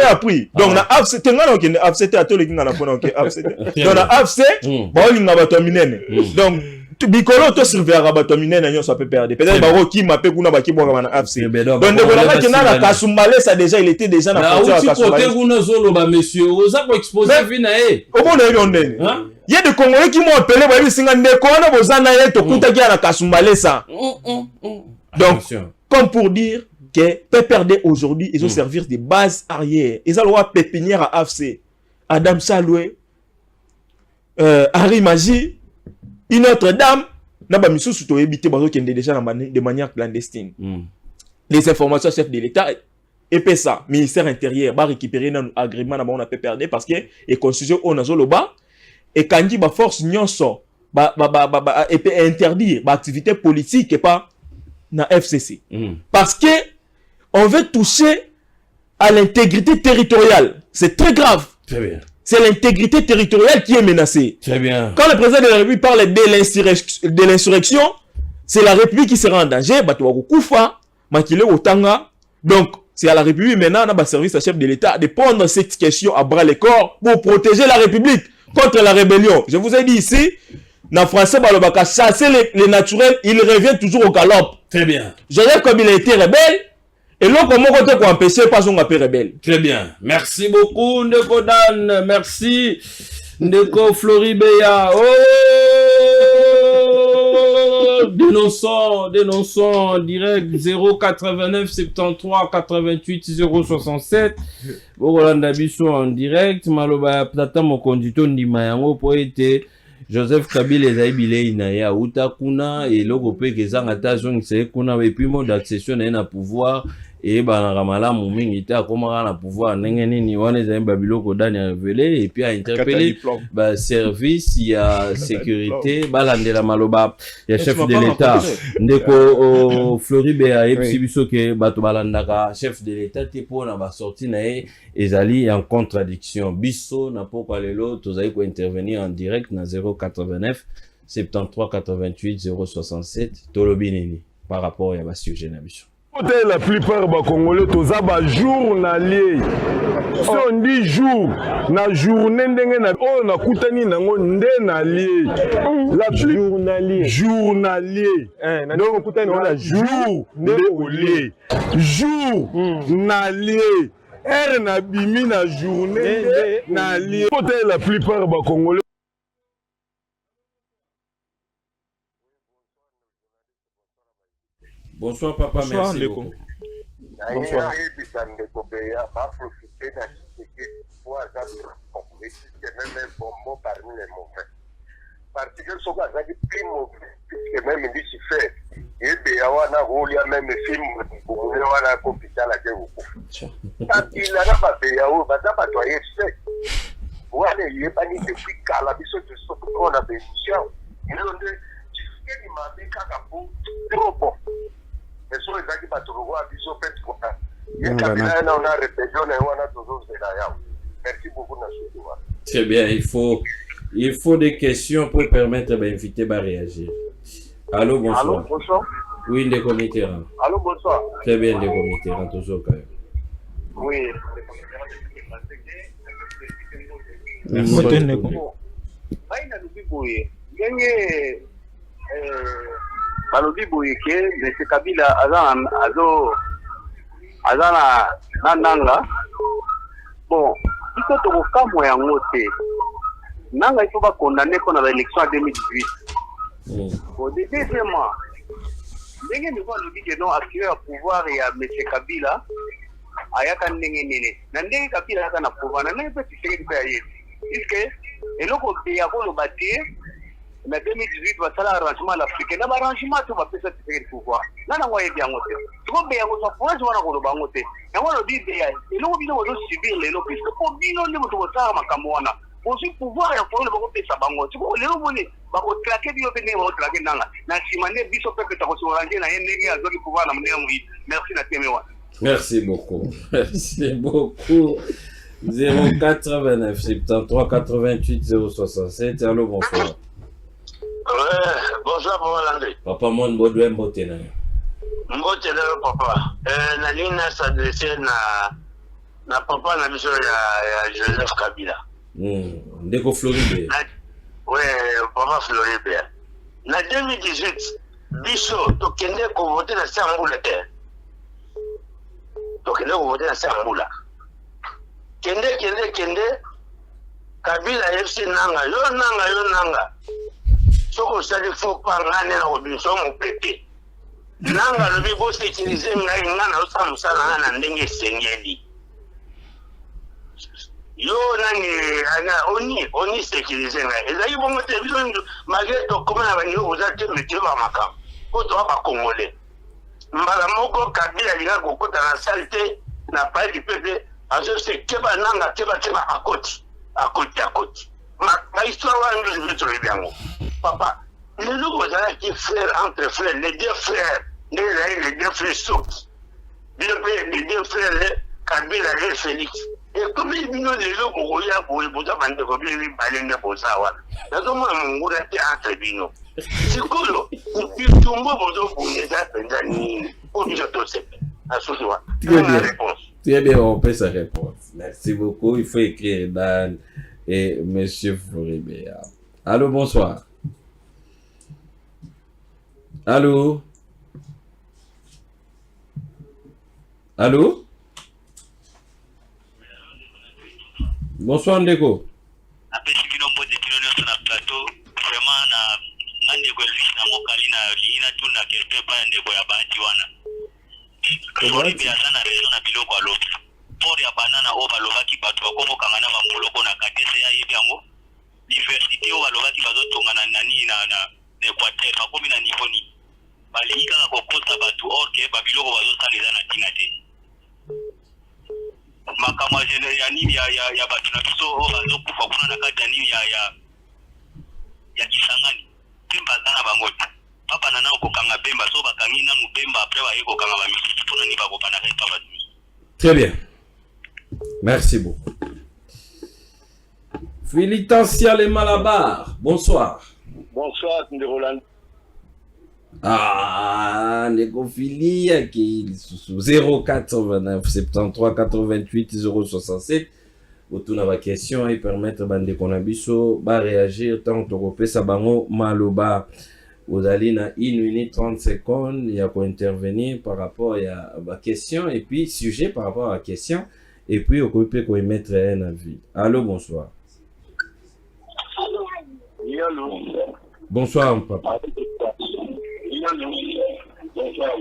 appris donc na AFC tenga donc AFC te atole kinga na pona OK AFC donc na AFC ba linga bato minene donc Bikolo to surveiller rabato minene nyo so peut perdre peut-être ba roki mapé kuna ba kibwa na AFC donc de la kina na Kasumbale ça déjà il était déjà na frontière à Kasumbale côté kuna zolo ba monsieur oza ko exposer vina au bon na yondene il y a des Congolais qui m'ont appelé ba bisinga ndeko na bozana ye to kuta ki na Kasumbale ça donc comme pour dire que PPRD aujourd'hui ils ont servir de base arrière ils ont loi pépinière à AFC Adam Saloué Harry Magie une autre dame n'a pas mis sous éviter déjà de manière clandestine. Les informations chef de l'État et ça ministère intérieur va récupérer un agrément na on a PPRD parce que et constitution on a zoloba et quand dit ba force nyonso et peut interdire ba activité politique et pas na FCC parce que on veut toucher à l'intégrité territoriale. C'est très grave. Très bien. C'est l'intégrité territoriale qui est menacée. Très bien. Quand le président de la République parle de l'insurrection, c'est la République qui sera en danger. Donc, c'est à la République maintenant, on a un service à chef de l'État de prendre cette question à bras le corps pour protéger la République contre la rébellion. Je vous ai dit ici, dans le français, chasser les naturels, il revient toujours au galop. Très bien. Joseph Kabila a été rebelle. Et là, comment on peut empêcher pas son appel rebelle? Très bien. Merci beaucoup, Ndekodan. Merci. Ndeko Floribeya. Oh! Dénonçons en direct 089 73 88 067. Rolanda Biso en direct. Maloba Tata Mokondito Ndima yango po ete Joseph Kabila ezayibile na ya uta kuna et logo pe kezanga ta zone c'est kuna et puis mode d'accession na pouvoir et banaka malamu mingi te akomaka na pouvoir ndenge nini wana ezali babiloko dani a révélé et puis a interpellé ba service ya sécurité balandela maloba ya chef de l'état ndeko Floribeya et biso ke bato balandaka chef de l'état te pona ba sorti na e ezali en contradiction biso na poko lelo tozali ko intervenir en direct na 089 73 88 067 tolobi nini par rapport ya ba sujet na biso. La plupart des Congolais, tous les journaliers. Si on dit jour, na journée, on a coutani nango ndenalier. La journalier. Journalier. Donc coutani on a jour ndenalier. Jour nalier. Na bimi na journée nalier. La plupart des Congolais. Bonsoir papa, bonsoir, merci beaucoup. Bonsoir. Parce que ce qu'on a dit plus mauvais, puisque même il dit si fait, et bien on a roulé même film pour on a l'hôpital à Djibouti. Quand il a pas payé, on va pas nettoyer sec. Voilà, il est pas ni depuis qu'à la biseau de ce qu'on a bénéficié. Il a dit, tu sais, il m'a dit qu'à trop bon. Mais sur les acquis, tu vois, biseau fait quoi. Il y a on a répété, on a toujours de la. Merci beaucoup, Nassou. Très bien, il faut des questions pour permettre d'inviter à réagir. Allô, bonsoir. Allô, bonsoir. Oui, les comités. Allô, bonsoir. Très bien, les comités, toujours quand même. Oui. Merci beaucoup. balobi boye ke M. Kabila aza na nanga bon iko tokokamwa yango te nanga il faut bakondamne mpona baélection ya 2018 bon deuxièmement ndenge ndeko alobi ke non activé ya pouvoir ya M. Kabila ayaka ndenge nini na ndenge Kabila ayaka na pouvoir na ndenge mpe Tshisekedi mpe ayebi puisque eloko ya koloba te na 2018 basala arrangement l'Afrique na arrangement to bapesa Tshisekedi pouvoir nana ngo yebi yango te siko be yango sa forage wana koloba yango te yango lobi be ya eloko bino bozo subir lelo puisque po bino nde moto bosala makambo wana bosi pouvoir ya foule bakopesa bango siko lelo boni bakotrake biyo pe ndenge bakotrake nanga na nsima nde biso pepe takosorange na ye ndenge azoki pouvoir na ndenge moyi merci na teme wana. Merci beaucoup. Merci beaucoup. 089 73 88 067. Allô, bonsoir. Bonsoir, Papa Landry. Papa, mon Baudouin Mbotena. Mbotena, papa. Nalina s'adresser na papa na biso ya Joseph Kabila. Ndeko Floribeya. Oui, papa Floribeya. Na 2018, biso tokende ko voter na Sambula te. Tokende ko voter na Sambula. Kende Kabila FC nanga yo. Soko sali fo pangane na obinso mo pepe nanga lobi bo sécuriser ngai ngana osa musala na ndenge sengeli yo nani ana oni sécuriser ngai ezali bongo te biso malgré to komana banyo ozate meteo ba makam ko to ba congolais mbala moko Kabila linga kokota na salte na pas du pepe aso se keba nanga keba akoti ma histoire wana ndio ndio yango. Papa, nous avons qui frères entre frères, les deux frères, les deux frères Souk, les deux frères Kabila et Félix. Et comme ils nous les gens pour y pour demander comment ils parlent de ça. Là, comment on va entre bino. C'est cool. Puis tout le monde pour les appeler pour nous tous. Assois. Très bien, on peut sa réponse. Merci beaucoup. Il faut écrire Dan et Monsieur Floribeya. Allô, bonsoir. Allô? Allô? Bonsoir Ndeko. ndeko ya bahati wana sori mpe aza na raison na biloko alobi port ya banana oyo balobaki bato bakomokanga na bamoloko na kadese ya yebi yango diversité oyo balobaki bazotongana na nini na équateur bakomi na niveau nini balingi kaka kokosa bato orke babiloko bazosala eza na ntina te makambo ya nini ya bato na biso oyo bazokufa kuna na kati ya nini ya kisangani pemba aza na bango te papa nana okokanga pemba so bakangi nanu pemba apres baye kokanga bamisusu mpona nini bakopana kaipa bato. Très bien. Merci beaucoup. Philitancia les Malabar. Bonsoir. Bonsoir, Roland. Ah, Négofilia qui 0429 73 88 067. Autour de la question et permettre bande konabiso ba réagir tant que ça bango maloba. Vous allez na 1 minute 30 secondes, il y a quoi intervenir par rapport à la question et puis sujet par rapport à la question et puis on peut quoi mettre un avis. Allô, bonsoir. Bonsoir, papa.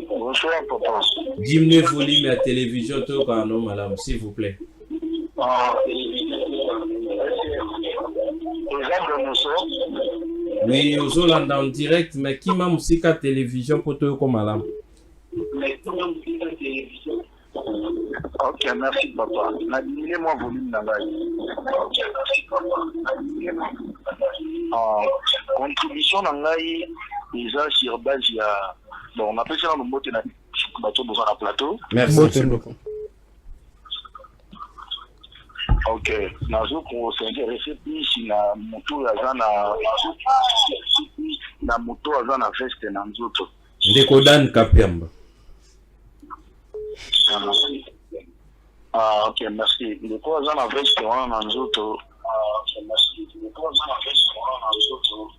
Bonsoir, papa. Diminuez le volume à la télévision, tout quand non, madame, s'il vous plaît. Oui, aux Hollande en direct, mais qui m'a musique à télévision pour tout comme madame? Ok, merci, papa. Diminuez-moi le volume dans la contribution dans la déjà sur base, il y a. Bon, on appelle ça le mot de la plateau. Merci. Ok, nazo ko s'intéresser plus na moto azana veste na nzoto. Ndeko Dan Kapiamba. Ok, merci. Ndeko azana veste wana na nzoto.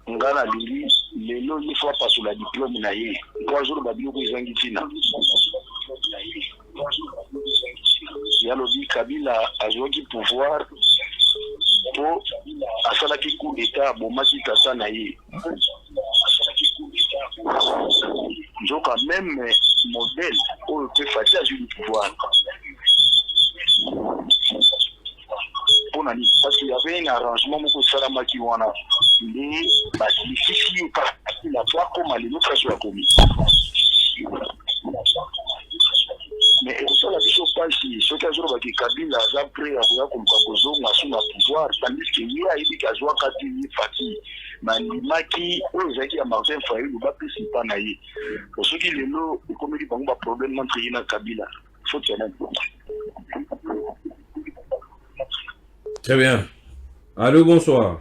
Ngana lili lelo il faut passer la diplôme na ye. 3 jours ba biloko izangi tina. Yalobi Kabila azwaki pouvoir pour asalaki coup d'état bomaki tata na ye. Nzoka même modèle oyo pe fati azwi du pouvoir. Parce qu'il y avait un arrangement moko salamaki wana nde basilifisi la fois comme les autres soit commis. Mais ça la biso pasi ce que jour baki Kabila a prêt à voir comme kozonga sous la pouvoir tandis que lui a dit qu'à joie kati fati manimaki ozaki ya Martin Fayulu ba pesi pa na ye pour ceux qui lelo comme dit bango ba problème entre yena Kabila faut qu'il y en ait. Très bien. Allô, bonsoir.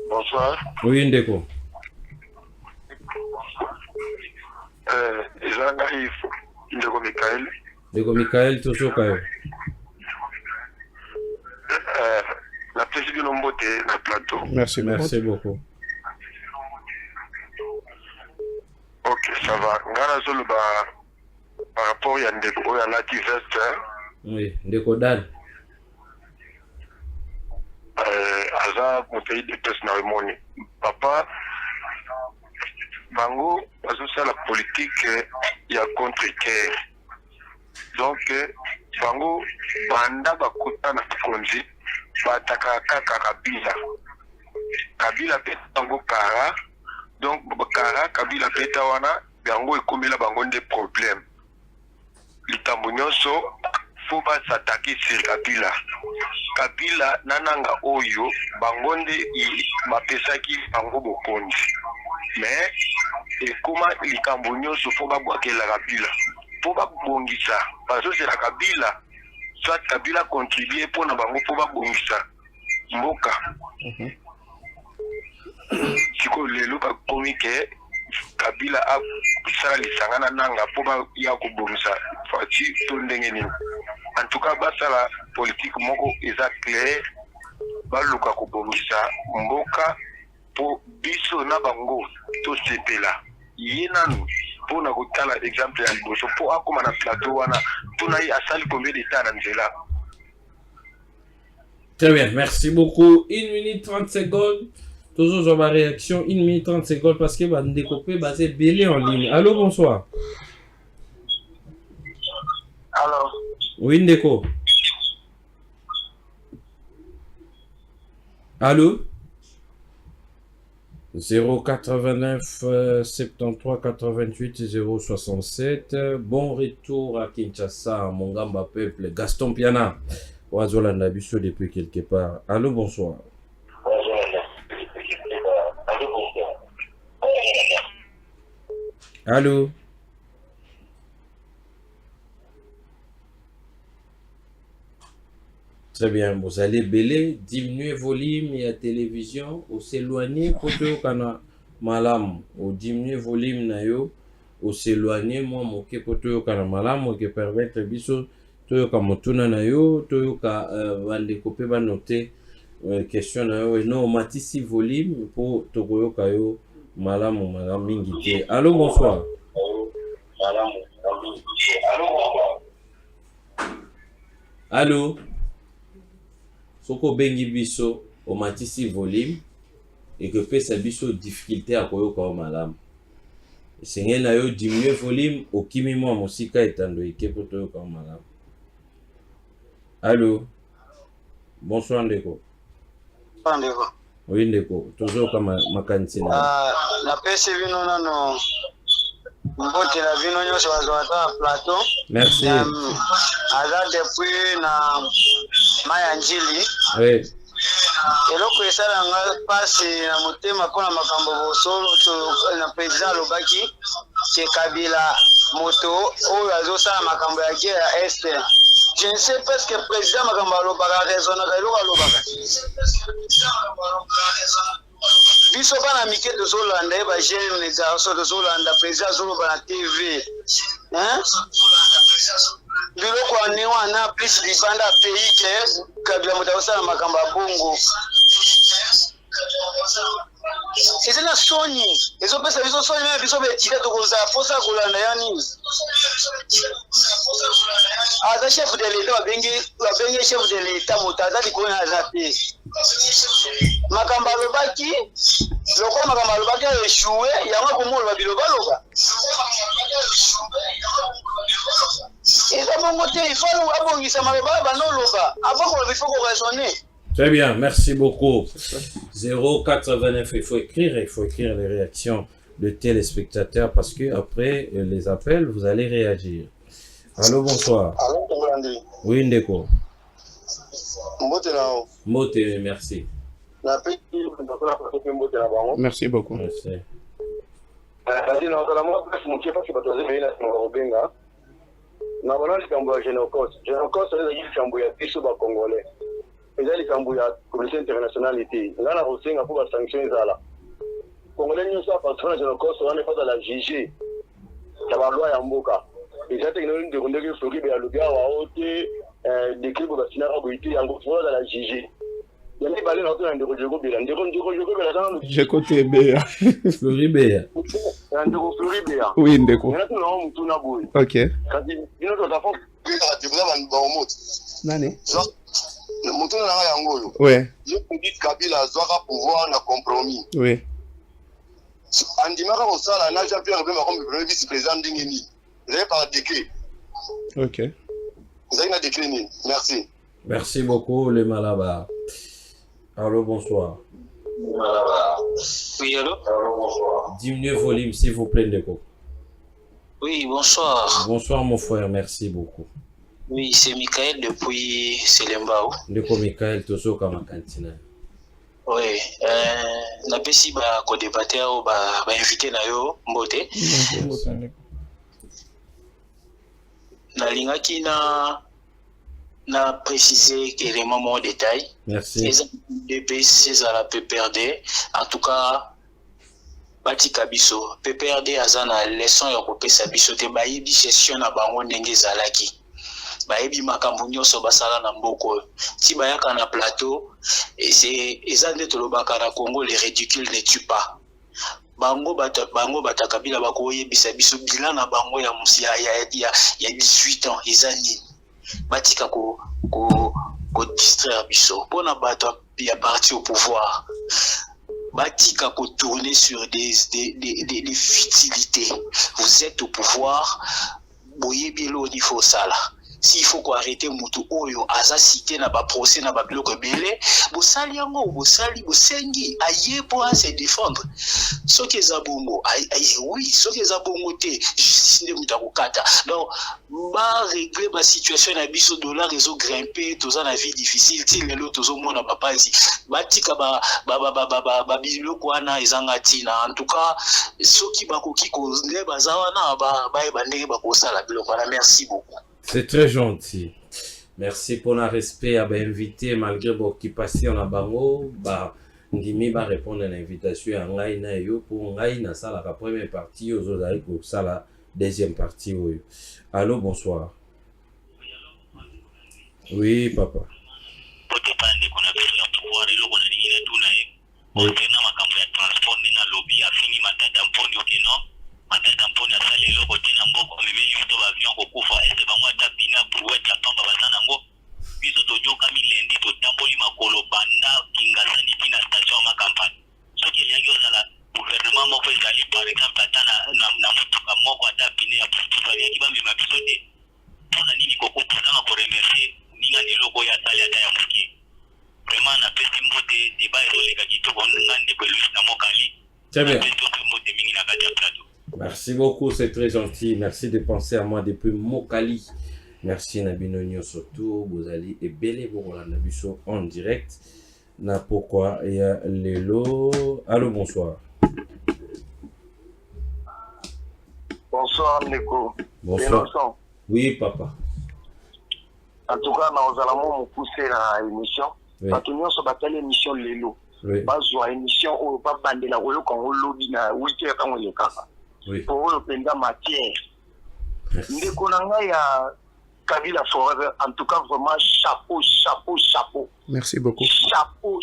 Bonsoir. Oui, Ndeko. Ndeko Michael. Ndeko Michael, toujours Kayo. La présidente Lombote, le plateau. Merci beaucoup. Ok, ça va. Ngana Zolo, par rapport à Ndeko, à la veste. Oui, Ndeko Dan. Aza mon pays de personnellement. Papa, Bango, c'est la politique il y a contre-guerre. Donc, Bango, Banda Bakuta na Konzi, Bataka Kabila. Kabila peta Bango Kara. Donc, Kara, Kabila peta wana, Bango et Komila Bango des problèmes. Litambo nyonso faut pas s'attaquer sur Kabila. Kabila nananga oyo bangonde mapesaki bango bokonzi. Mais et comment likambo nyonso faut pas bwakela Kabila. Faut pas bongisa parce que c'est la Kabila. Soit Kabila contribuer pour na bango faut pas bongisa. Mboka. Siko lelo ka komike Kabila a sala lisangana nanga poba ya kubomisa fati to ndenge nini. En tout cas basala politique moko eza clair baluka kubomisa mboka po biso na bango to sepela yenanu po na kotala exemple ya liboso po akoma na plateau wana to na asali combien d'état na nzela. Très bien, merci beaucoup. 1 minute 30 secondes. Toujours ma réaction, 1 minute 30 secondes parce que va nous découper basé belé en ligne. Allô, bonsoir. Alors, Oui, Ndeko. Allô? 089 73 88 067. Bon retour à Kinshasa, mon gamba peuple. Gaston Piana. Oazolanda Bisso depuis quelque part. Allô, bonsoir. Allô? Très bien, vous allez belé, diminuer volume et la télévision, ou s'éloigner pour que kana malam, ou diminuer volume na yo, ou s'éloigner moi moke pour que kana malam, ou que permettre biso, to ka motuna na yo, to ka bande couper ba noter question na yo, et non matisi volume pour to yo ka yo malam mingi te. Allô, bonsoir. Allô? Soko bengi biso au matisi volume et que pesa biso difficulté à koyoka o malamu. Sengel na yo diminuer volume au kimi mwa musika etando ike po toyoka o malamu. Allô? Bonsoir Ndeko. Ndeko. Oui Ndeko, tozoka makanisi na. Na pesi vino nano mbote na vino nyonso bazwata plateau. Merci. Aza depuis na Maya Njili. Oui. Eloko esala nga pasi na motema mpona makambo bosolo na président alobaki ke Kabila moto oyo azosala makambo ya guerre ya este. Je ne sais pas ce que président makambo alobaka raisonnaka eloko alobaka. Biso bana mike tozolanda ye bagene garso tozolanda président azoloba na TV. Biloko ane wana plus libanda pays ke Kabila moto azosala makambo ya bongo. Eza na soni ezopesa biso soni me biso betika tokozala posa kolanda ya nini. Aza chef de l'État babenge chef de l'État moto aza likolo na aza te. Makambo alobaki lokola makambo alobaki aeshue yango akomoloba biloba loba. Eza bongo te ifalo abongisa maloba banoloba avant qu'on il faut qu'on raisonne. Très bien, merci beaucoup. 089, il faut écrire les réactions de téléspectateurs parce que après les appels, vous allez réagir. Allô, bonsoir. Allô, André. Oui, Ndeko. Mbote, merci. Merci beaucoup. Merci. na wana likambo ya Genocos eza likambo ya biso ba Congolais eza likambo ya communauté internationale ete nga na kosenga mpo basanction ezala Congolais nyonso aparticipe na Genocos wana efata la juge ya balwa ya mboka eza teknologie ndeko ndenge Floribe ya luga wa ote dekribo basinaka boye te yango foza la juge yandi bale na otona ndeko jokobela ndeko jokobela sana jekotebea Floribe ndeko Floribe oui ndeko na tuna mtu na boye OK kati bino to tafo kati ba omoto nani mutu na yango yo ouais yo dit Kabila zwaka pouvoir na compromis oui andimaka kosala na Jean-Pierre Bemba comme premier vice-président ndenge nini vous par décret OK vous avez un décret nini merci merci beaucoup les Malaba. Allô, bonsoir. Oui, allô? Diminuez le volume, s'il vous plaît, Ndeko. Oui, bonsoir. Bonsoir, mon frère, merci beaucoup. Oui, c'est Michael depuis Selembao. Ndeko Michael, Toso Kamakantina. Oui, na pesi ba ko débattre au ba invité na yo Mbote. Na lingaki na préciser élément mon détail. Merci. Les DPC à la PPRD, en tout cas, Batika Biso, PPRD a na leçon ya kopesa biso te bayibi gestion na bango ndenge zalaki. Bayibi makambo nyonso basala na mboko. Ti bayaka na plateau, et c'est ezande tolobaka na Congo, les ridicules ne tuent pas. Bango bata Kabila bako yebisa biso bilan na bango ya musia ya 18 ans ezani. Batika ko distraire biso pona bato ya parti au pouvoir batika ko tourner sur des futilités. Vous êtes au pouvoir, boye bielo il faut ça là. S'il faut qu'on arrête mutu oyo aza cité na ba procès na ba bloc belé, bo sali yango, bo sali bo sengi aye pour se défendre. Ce qui est zabongo, oui, ce qui est zabongo te justice ne mutakukata. Donc ba régler ba situation na biso dollar réseau grimper, toza na vie difficile, ti lelo tozo mona papa ici. Batika ba bilo kwana ezanga tina. En tout cas, ce qui bakoki ko nde bazawana ba ndenge ba ko sala bilo kwana. Merci beaucoup. C'est très gentil. Merci pour le respect à invité malgré l'occupation à Bango. Ndimi va répondre à l'invitation à Ngai na yo pour Ngai na ça la première partie aux autres pour ça la deuxième partie. Allô, bonsoir. Oui, papa. Matata mponi asali eloko te na mboko meme yuto bavion kokufa ese bango ata bina brouette ya pamba baza nango biso tonyokami lendi totamboli makolo banda kingasani tina station ma campagne soki elingi ozala gouvernement moko ezali par exemple ata na motuka moko ata bine ya putu baliaki bamema biso te mpona nini kokopusanga koremercie ningani eloko oyo asali ata ya mokie vraiment napesi mbote deba ezoleka kitoko nga ndeko elusi na mokali napesi mbote mingi na kati ya plateau. Merci beaucoup, c'est très gentil. Merci de penser à moi depuis Mokali. Merci Nabinonio surtout. Vous allez et belé pour la Nabiso en direct. Na pourquoi il y a Lélo. Allô, bonsoir. Bonsoir Neko. Bonsoir. Oui, papa. En tout cas, nous allons nous pousser à l'émission. Parce que nous avons l'émission Lélo. Bazwa émission au papa de la Olo quand on lobby na 8h quand on est kaka. Pour le penda matière. Ndeko nanga ya Kabila Forever, en tout cas vraiment chapeau. Merci beaucoup. Chapeau.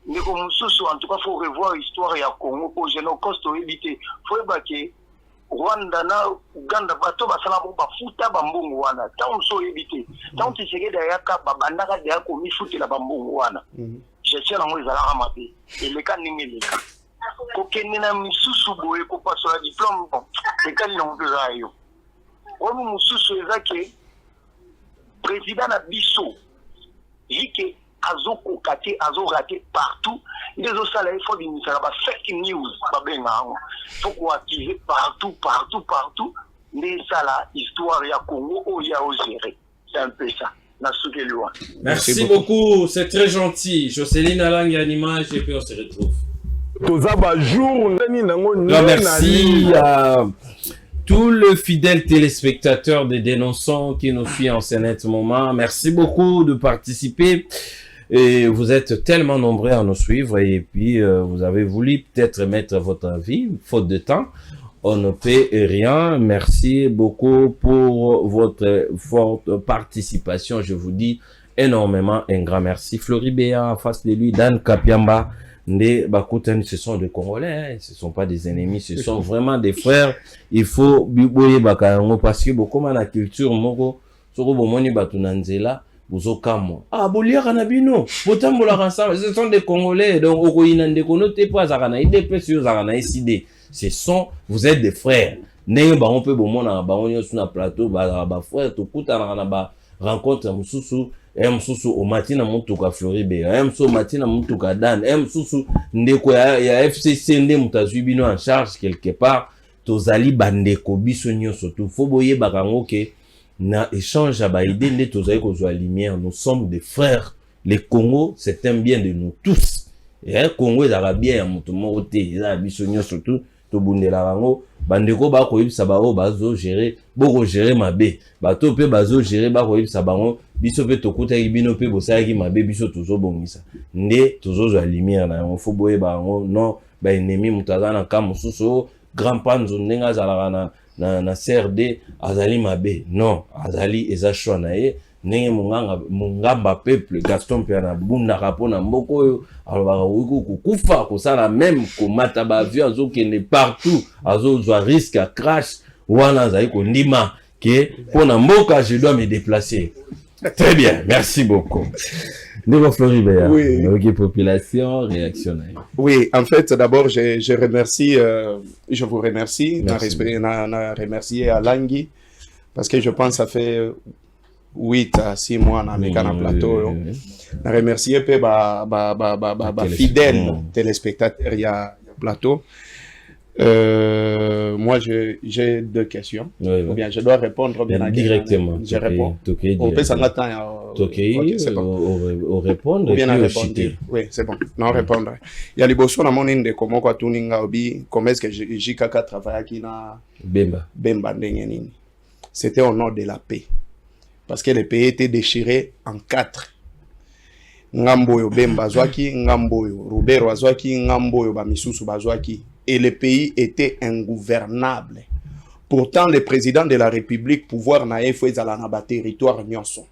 Ndeko mususu en tout cas faut revoir l'histoire ya Congo pour geno costo éviter. Faut ébaquer Rwanda na Uganda bato basala bo bafuta bambungu wana. Tant so éviter. Tant tisege da yaka babandaka da yako mifutela bambungu wana. Je sais la moi ezala amabe. Eleka ningeleka. Kokende na misusu boye ko pasola diplôme bon. Ekali longueur yo. Omu mususu ezake président na biso. Yike azoko kate azo raté partout. Les autres ça il faut d'initier ba fake news ba benga. Faut ko activer partout. Mais ça la histoire ya Congo o ya o gérer. C'est un peu ça. Merci beaucoup, c'est très gentil. Jocelyne Alang à l'image et puis on se retrouve. Merci à tous les fidèles téléspectateurs des dénonçants qui nous suivent en ce net moment. Merci beaucoup de participer. Et vous êtes tellement nombreux à nous suivre et puis vous avez voulu peut-être mettre votre avis, faute de temps. On ne paie rien. Merci beaucoup pour votre forte participation. Je vous dis énormément un grand merci. Flori Béa en face de lui, Dan Kapiamba, Nde Bakuten, ce sont des Congolais, ce ne sont pas des ennemis, ce sont vraiment des frères. Il faut biboyer Bakarango parce que beaucoup de la culture, moko, soko bomoni batunanzela, buzokamo. Ah, bolia kanabino, botambola ensemble, ce sont des Congolais, donc oko inande konote pas zakana idp sur zakana isidé. Ce sont, vous êtes des frères. Ndenge ba on peut bomona ba on sur na plateau ba frère to kuta na ba rencontre mususu mususu o matina mutuka Floribe mususu matina mutuka Dan mususu ndeko ya FCC nde mutazwi bino en charge quelque part tozali bandeko biso nyonso to fo boye bakango ke na échange ba idée nde tozali kozwa lumière. Nous sommes des frères. Le Congo c'est un bien de nous tous. Et Congo ezala bien ya mutu moko te ezala biso nyonso to bundela rango bandeko ba koyebisa bao bazo gérer boko gérer mabe bato pe bazo gérer ba koyebisa bango biso pe tokuta bino pe bosaki mabe biso tozo bongisa nde tozo za lumière na on faut boye bango non ba ennemi mutaza na kam mususu grand panzo ndenga zala na CRD azali mabe non azali eza choix na ye ndenge mungamba peuple Gaston pe na bunda rapona mboko oyo alobaka kukufa kosala même komata ba avion azokende partout azozwa risque à crash wana azali kondima ke pona mboka je dois me déplacer Très bien, merci beaucoup. Nous, Floribert, oui. OK, population, réaction. Oui, en fait, d'abord, je remercie, je vous remercie, je remercier à Langui, parce que je pense que ça fait 8 à 6 mois dans le plateau. Je remercie un peu fidèles téléspectateurs, il y a plateau. Moi, j'ai 2 questions. Oui, ou bien je dois répondre bien directement. Je réponds. On peut s'en attendre. C'est bon. On répond. Ou bien à répondre. Oui, c'est bon. Non, répondre. Il y a les bossons dans mon inde comment quoi tuninga obi comment est-ce que JKK travaille qui na Bemba ndengenini. C'était au nom de la paix. Parce que le pays était déchiré en 4. Ngamboyo Bemba zwaki, Ngamboyo Rubero zwaki, Ngamboyo Bamisusu bazwaki. Et le pays était ingouvernable. Pourtant, le président de la République, pouvoir nae fouezala na ba territoire nyonso.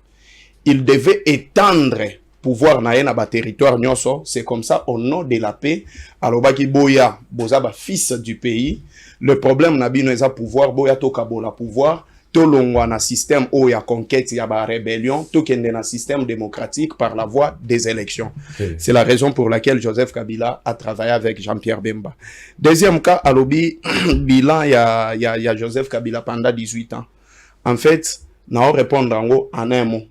Il devait étendre pouvoir nae na ba territoire nyonso. C'est comme ça, au nom de la paix, alobaki boya, boza ba fils du pays. Le problème nabino eza pouvoir, boya toka bola pouvoir. Tolongwa na système où il y a conquête, il y a la rébellion, tout qui est dans un système démocratique par la voie des élections. C'est la raison pour laquelle Joseph Kabila a travaillé avec Jean-Pierre Bemba. Deuxième cas, à l'obi, bilan, il y a Joseph Kabila pendant 18 ans. En fait, na répondre en un mot.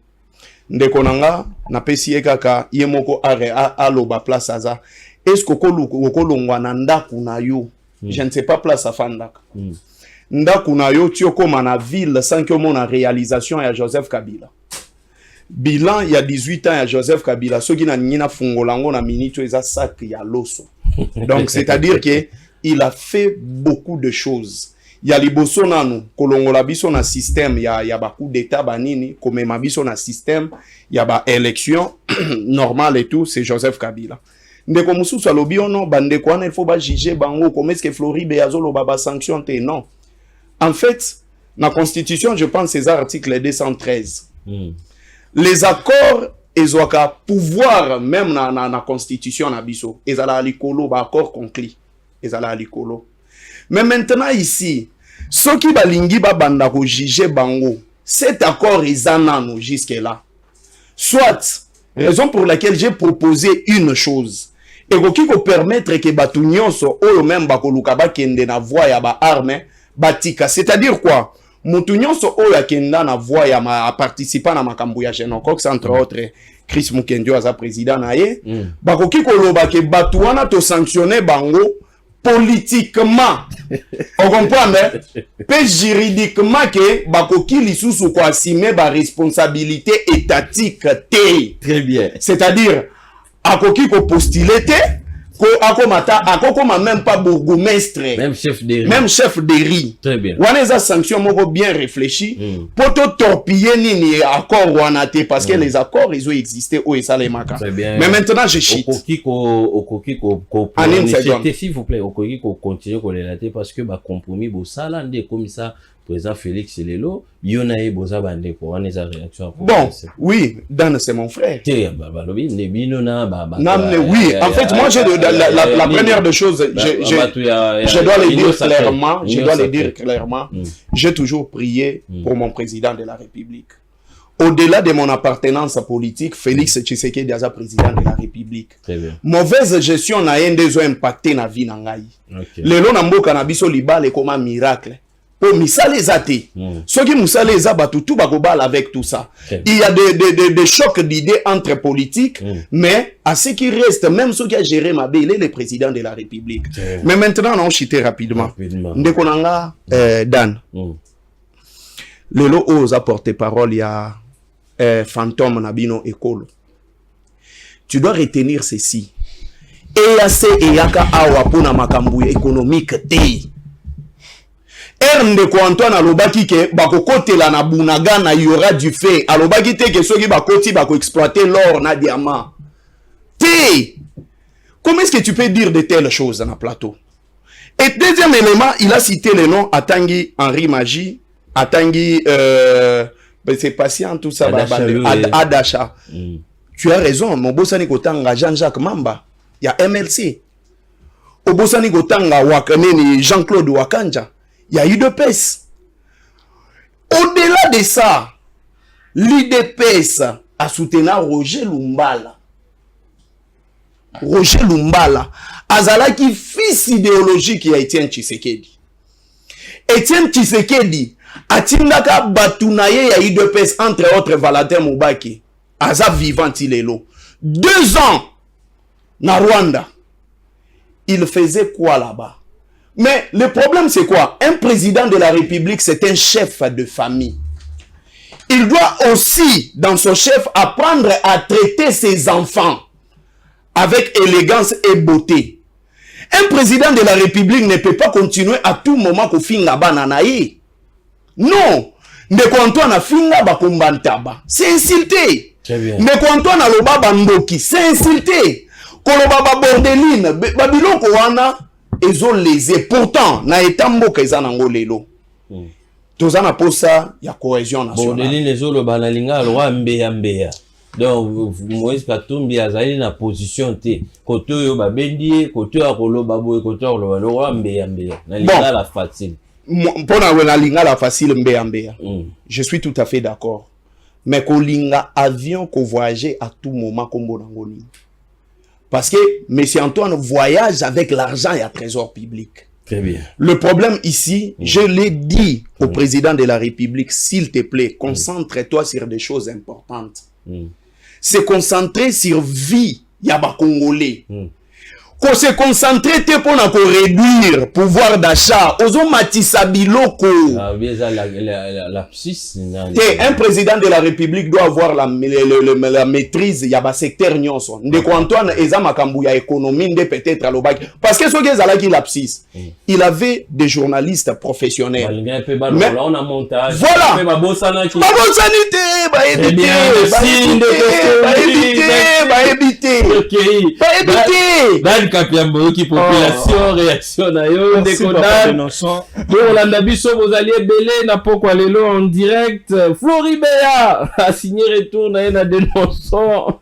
Ndekonanga, na pesi kaka, yemoko are a loba place aza. Est-ce que kolongwa na ndaku na yo? Je ne sais pas place à fandaka. Ndaku na yo tioko na ville sans que mon réalisation ya Joseph Kabila. Bilan il y a 18 ans ya Joseph Kabila, ceux qui na nina fungolango na minito eza sac ya loso. Donc c'est-à-dire que il a fait beaucoup de choses. Il y a liboso nanu kolongola biso na système ya ba coup d'état banini comme ma biso na système ya ba élection normale et tout, c'est Joseph Kabila. Ndeko mususu alobi ono bande ko il faut ba juger bango comment est-ce que Floride azolo ba sanction te non. En fait, la Constitution, je pense, c'est l'article 213. Les accords, ils ont qu'à pouvoir, même dans la Constitution, ils ont l'accord accord conclu. Ils ont l'accord. Mais maintenant, ici, ceux qui balingi banda ko juger bango, cet accord, ils en ont jusque-là. Soit, raison pour laquelle j'ai proposé une chose. Et qui peut permettre que Batunion soit ou même Bakoluka Bakende na voie ya ba arme, batika, c'est-à-dire quoi? Moutounion so oya kenda na voix ya ma participa na makambo ya Genocox entre autres Chris Mukendio aza président na ye bakoki koloba ke batu wana to sanctionner bango politiquement. On comprend mais juridiquement que bakoki lisusu ko assumer ba responsabilité étatique te. Très bien. C'est-à-dire akoki ko postuler te même pas bourgmestre, même chef de riz. Très bien. On a des sanctions bien réfléchies pour te torpiller ni accord parce que les accords ils ont existé au Salemaka. Mais maintenant je chite. S'il vous plaît, au continuer à relater parce que bah compromis bo salande comme ça. Président Félix Lelo, Yonae Boza Bande pour en esa réaction. Bon, oui, Dan c'est mon frère. Oui, en fait, moi j'ai la première des choses, je dois le dire clairement, j'ai toujours prié pour mon président de la République. Au-delà de mon appartenance politique, Félix Tshisekedi est président de la République. Mauvaise gestion n'a un des impacté na vie nangai. Lelo na mboka na biso libale comme un miracle. Pour misale zate. Ceux qui misale zabatu tout bakobal avec tout ça. Il y a des chocs d'idées entre politiques, mais à ce qui reste, même ceux qui a géré ma il est le président de la République. Mais maintenant, on chite rapidement. Ndekonanga Dan. Le lot ose apporter parole, il y a fantôme Nabino Ekolo. Tu dois retenir ceci. EAC et Yaka Awa pour makambu économique te. Ndeko Antoine alobaki ke bakokote la na bunaga na yora du fait alobaki te ke soki bakoti bako exploiter l'or na diamant te. Comment est-ce que tu peux dire de telles choses dans le plateau? Et deuxième élément, il a cité le nom Atangi Henri Magie, Atangi c'est patient tout ça Adacha. Tu as raison, mon bossani kotanga Jean-Jacques Mamba, il y a MLC. Au bossani kotanga Wakaneni Jean-Claude Wakanja. Il y a eu de pèse. Au-delà de ça, l'IDPS a soutenu Roger Lumbala. Roger Lumbala azalaki fils idéologique ya Etienne Tshisekedi. Etienne Tshisekedi atindaka batunaye ya IDPS entre autres Valentin Mubaki. Aza vivant ilelo. 2 ans na Rwanda. Il faisait quoi là-bas? Mais le problème c'est quoi? Un président de la République, c'est un chef de famille. Il doit aussi, dans son chef, apprendre à traiter ses enfants avec élégance et beauté. Un président de la République ne peut pas continuer à tout moment qu'on finga bananaï. Non. Ne Antoine a finga bakumbantaba. C'est insulté. Ne Antoine a loba bandoki. C'est insulté. Koloba bordeline. Babiloko wana ezo lésé. Pourtant, na etambo keza nango lelo. Tozana posa ya cohésion nationale. Bordeline ezo loba na linga lwa mbeya mbeya. Donc Moïse Katumbi azali na position te. Koto yo babendi, koto ya koloba boye, koto ya koloba lwa mbeya mbeya. Na linga la facile. Pona wena linga la facile mbeya mbeya. Je suis tout à fait d'accord. Mais ko linga avion ko voyager à tout moment kombo nangoni. Parce que M. Antoine voyage avec l'argent et à trésor public. Très bien. Le problème ici, je l'ai dit au président de la République, s'il te plaît, concentre-toi sur des choses importantes. Se concentrer sur vie yaba Congolais. Qu'on se concentrer pour réduire pouvoir d'achat. Ozo matisa biloko. Un président de la République doit avoir la maîtrise yaba secteur nyonso. Ndeko Antoine eza makambu ya économie nde peut-être à l'obak. Parce que ce qui est zalaki lapsis, il avait des journalistes professionnels. Mais voilà. Kapiambo qui population réaction na yo ndeko dan pour landa biso vous alliez belé na pokwa lelo en direct Floribert a signé retour na na dénonçant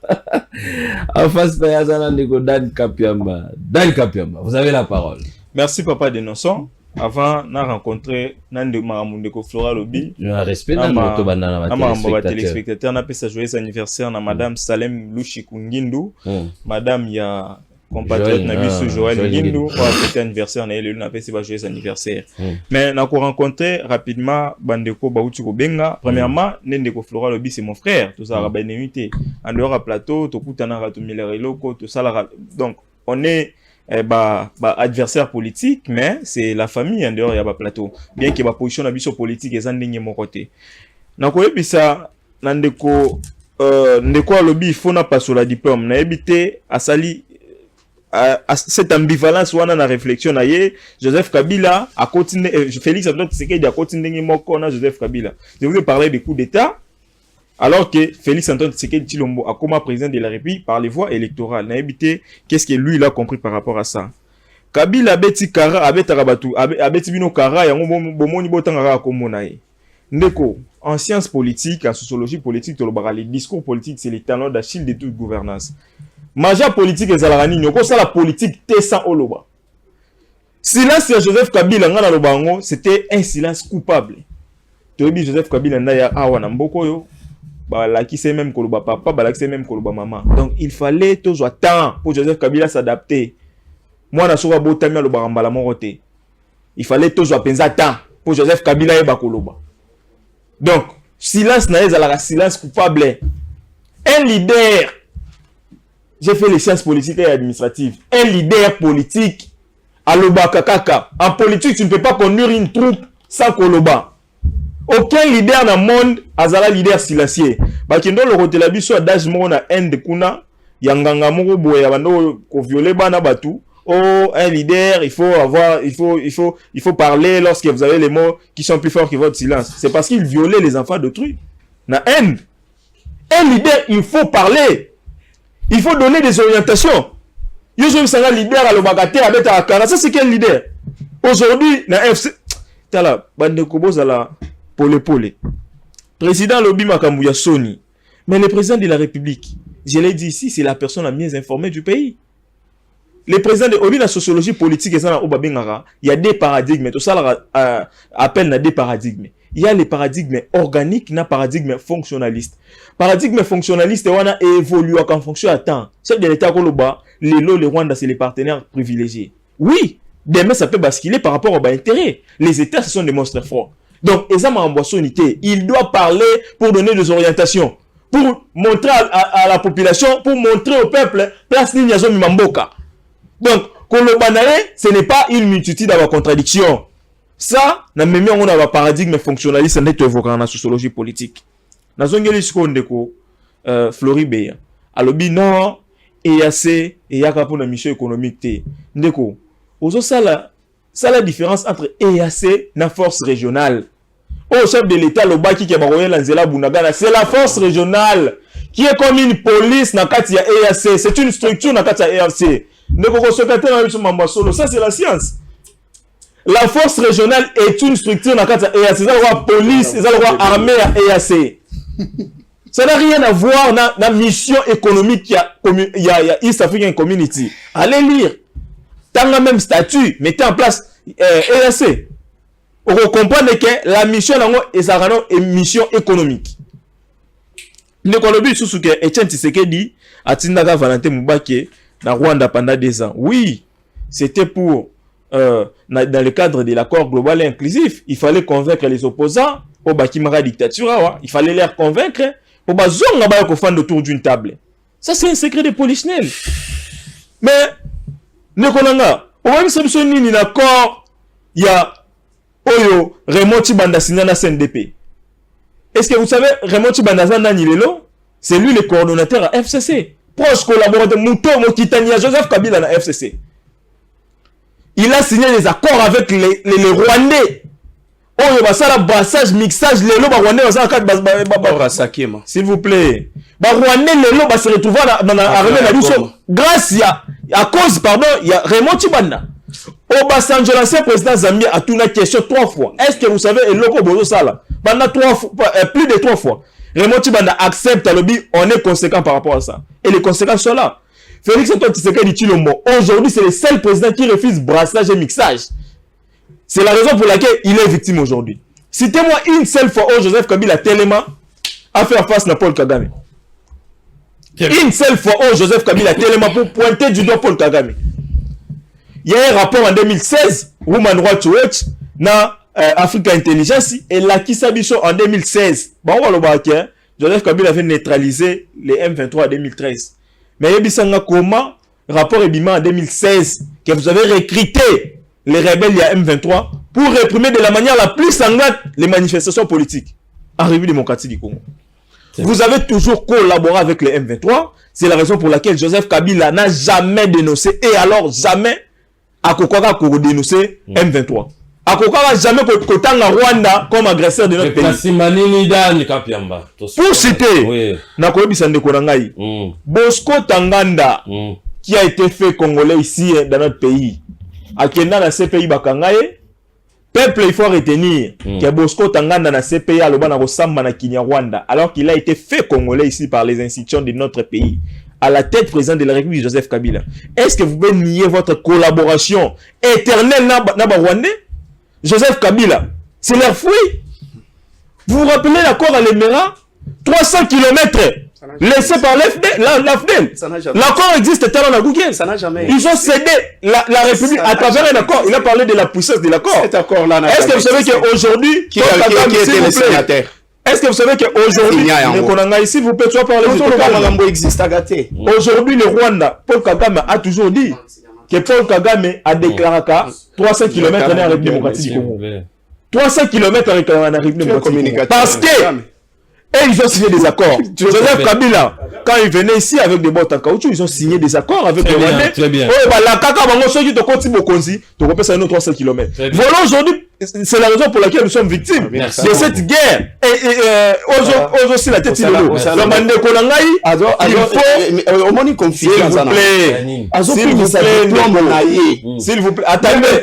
en face de Yazana ndeko Dan Kapiamba. Dan Kapiamba, vous avez la parole. Merci papa dénonçant. Avant na rencontrer nande maramundeko Flora Lobi. Un respect dans notre banana na téléspectateur na pesa joyeux anniversaire na madame Salem Lushikungindu, madame ya compatriote na biso Joël Ngindu pour fêter anniversaire na ele na pesa ba joyeux anniversaire. Mais na ko rencontrer rapidement bandeko bauti ko benga. Premièrement ndeko Flora Lobi c'est mon frère, tout ça ba nemité. En dehors à plateau to kutana ra to milereloko to sala. Donc on est adversaire politique, mais c'est la famille en dehors, il y a pas plateau. Bien qu'il y ait pas position d'ambition politique, ils ont des mon côté. Donc, ça, ndeko lobby, il faut n'a pas sur la diplôme. N'a évité à sali cette ambivalence ou na réflexion na Joseph Kabila a continué, Félix Antoine Tshisekedi a continué moko na Joseph Kabila. Je vous ai parlé des coups d'État. Alors que Félix Antoine Tshisekedi Tshilombo a comme président de la République par les voies électorales. N'a évité qu'est-ce que lui il a compris par rapport à ça. Kabila beti kara abeta rabatu abeti bino kara yango bomoni botanga komonaye. Ndeko en sciences politiques, en sociologie politique, les discours politiques c'est les talons d'Achille de toute gouvernance. Major politique ezalaka nyoko ça la politique te sans oloba. Silence de Joseph Kabila ngana lobango, c'était un silence coupable. Tobi Joseph Kabila ndaya awa na mboko yo. Qui sait même Koloba papa, qui sait même Koloba maman. Donc il fallait toujours temps pour Joseph Kabila s'adapter. Moi na soba botami lo barambala morote. Il fallait toujours penser temps pour Joseph Kabila et Bakoloba. Donc silence na ezala silence coupable. Un leader, j'ai fait les sciences politiques et administratives. Un leader politique à l'Oba Kaka. En politique, tu ne peux pas conduire une troupe sans Koloba. Aucun leader dans le monde azala leader silencieux. Bakindo le côté la biso adage mo na end kuna yanganga moko boye ya bando ko violer bana batu. Oh, un leader, il faut parler lorsque vous avez les mots qui sont plus forts que votre silence. C'est parce qu'il violait les enfants d'autrui. Na end. Un leader, il faut parler. Il faut donner des orientations. Yo je sanga leader à l'obagate avec ta cara, ça c'est quel leader? Aujourd'hui, na FC tala bande ko bozala pole. Président Lobi Makambuya Sony. Mais le président de la République, je l'ai dit ici, c'est la personne la mieux informée du pays. Le président de Obi, la sociologie politique, il y a des paradigmes. Tout ça appelle des paradigmes. il y a les paradigmes organiques, na paradigme fonctionnaliste. Paradigme fonctionnaliste, on a évolué en fonction à temps. Chef de l'État Koloba, le Rwanda, c'est les partenaires privilégiés. Oui, demain, ça peut basculer par rapport aux intérêts. Les États, ce sont des monstres forts. Donc, il doit parler pour donner des orientations, pour montrer à la population, pour montrer au peuple, place Ninyazo Mimamboka. Donc, Kolobanae, ce n'est pas une multitude de contradictions. Ça, na même on a un paradigme fonctionnaliste net évoqué en sociologie politique. Na zongeli skondeko Floribé. Alobi non EAC et yaka pour la mission économique té. Ndeko. Ozo ça la différence entre EAC na force régionale. Au chef de l'État le baki qui baroye lanzela bunagana, c'est la force régionale qui est comme une police na kati ya EAC, c'est une structure na kati ya EAC. Ndeko ko secrétaire na biso mamba solo, ça c'est la science. La force régionale est une structure dans la EAC. C'est la police, c'est la armée à EAC. Ça n'a rien à voir dans la mission économique qu'il y a East African Community. Allez lire. Dans le même statut, mettez en place EAC. On comprend que la mission est une mission économique. Le Colombie, sous que Etienne Tshisekedi a Tindaga Valentin Mubake dans Rwanda pendant 2 ans. Oui, c'était pour dans le cadre de l'accord global et inclusif, il fallait convaincre les opposants au Bakimara dictature, il fallait les convaincre pour bazonga autour d'une table. Ça c'est un secret de polichinelle. Mais ne konanga, au même solution ni l'accord, il y a Oyo Raymond Tshibanda signé na CNDP. Est-ce que vous savez Raymond Tshibanda nani lelo? C'est lui le coordonnateur à FCC. Proche collaborateur Muto Mokitania Joseph Kabila na FCC. Il a signé des accords avec les Rwandais. Oh, il y a un brassage, mixage, les Rwandais, s'il vous plaît. Les Rwandais se retrouvent dans l'armée de la grâce à cause, pardon, il y a Raymond Tshibanda. Obasanjo, l'ancien président Zambie, a tourné la question 3 fois. Est-ce que vous savez, et Loko Bozo Sala, pendant plus de 3 fois, Raymond Tshibanda accepte à lobby, on est conséquent par rapport à ça. Et les conséquences sont là. Félix Antoine Tshisekedi Tshilombo, aujourd'hui, c'est le seul président qui refuse brassage et mixage. C'est la raison pour laquelle il est victime aujourd'hui. Citez-moi une seule fois où Joseph Kabila Telema a fait face à Paul Kagame. Une seule fois où Joseph Kabila Telema pour pointer du doigt Paul Kagame. Il y a un rapport en 2016, Women Rights Watch, na Africa Intelligence, et la Kisabiso en 2016. Bon, on va le Joseph Kabila avait neutralisé les M23 en 2013. Mais il y a comment, rapport Ebima en 2016, que vous avez recruté les rebelles il y a M23 pour réprimer de la manière la plus sanglante les manifestations politiques en République démocratique du Congo. Vous avez toujours collaboré avec les M23. C'est la raison pour laquelle Joseph Kabila n'a jamais dénoncé, et alors jamais Akokora pour dénoncer M23. Akokora jamais Kotanga Rwanda comme agresseur de notre pays. Pour citer, Nakoyebi Sandeko Nangai, Bosco Tanganda, qui a été fait congolais ici dans notre pays, à Kenya na CPI Bakangaye, peuple il faut retenir que Bosco Tanganda na CPI a l'obana Rosamba na Kinyarwanda, alors qu'il a été fait congolais ici par les institutions de notre pays, à la tête président de la République Joseph Kabila. Est-ce que vous pouvez nier votre collaboration éternelle na Rwandais? Joseph Kabila, c'est leur fruit. Vous vous rappelez l'accord à l'Émirat? 300 km laissé par l'AFDEL. L'accord existe tellement dans Google. Ça n'a jamais. Ils ont cédé la République à travers un accord. Il a parlé de la puissance de l'accord. Cet accord-là n'a Est-ce que vous savez qu'aujourd'hui, qui était le signataire? Est-ce que vous savez qu'aujourd'hui, s'il vous plaît, tu vas parler de aujourd'hui, le Rwanda, Paul Kagame a toujours dit que Paul Kagame a déclaré qu'à 300 km en République démocratique du Congo. 300 km en République démocratique du Congo. Parce que et ils ont signé des accords. Joseph Kabila, quand il venait ici avec des bottes en caoutchouc, ils ont signé des accords avec les Rwandais. Très bien. La Kaka, ceux qui te continuent au Konzi, tu repères ça 300 km. Voilà aujourd'hui, c'est la raison pour laquelle nous sommes victimes de cette guerre. Et aussi la tête de l'eau. La bande de Konangaï, il faut. Au moins, il confie. S'il vous plaît. S'il vous plaît. Attendez.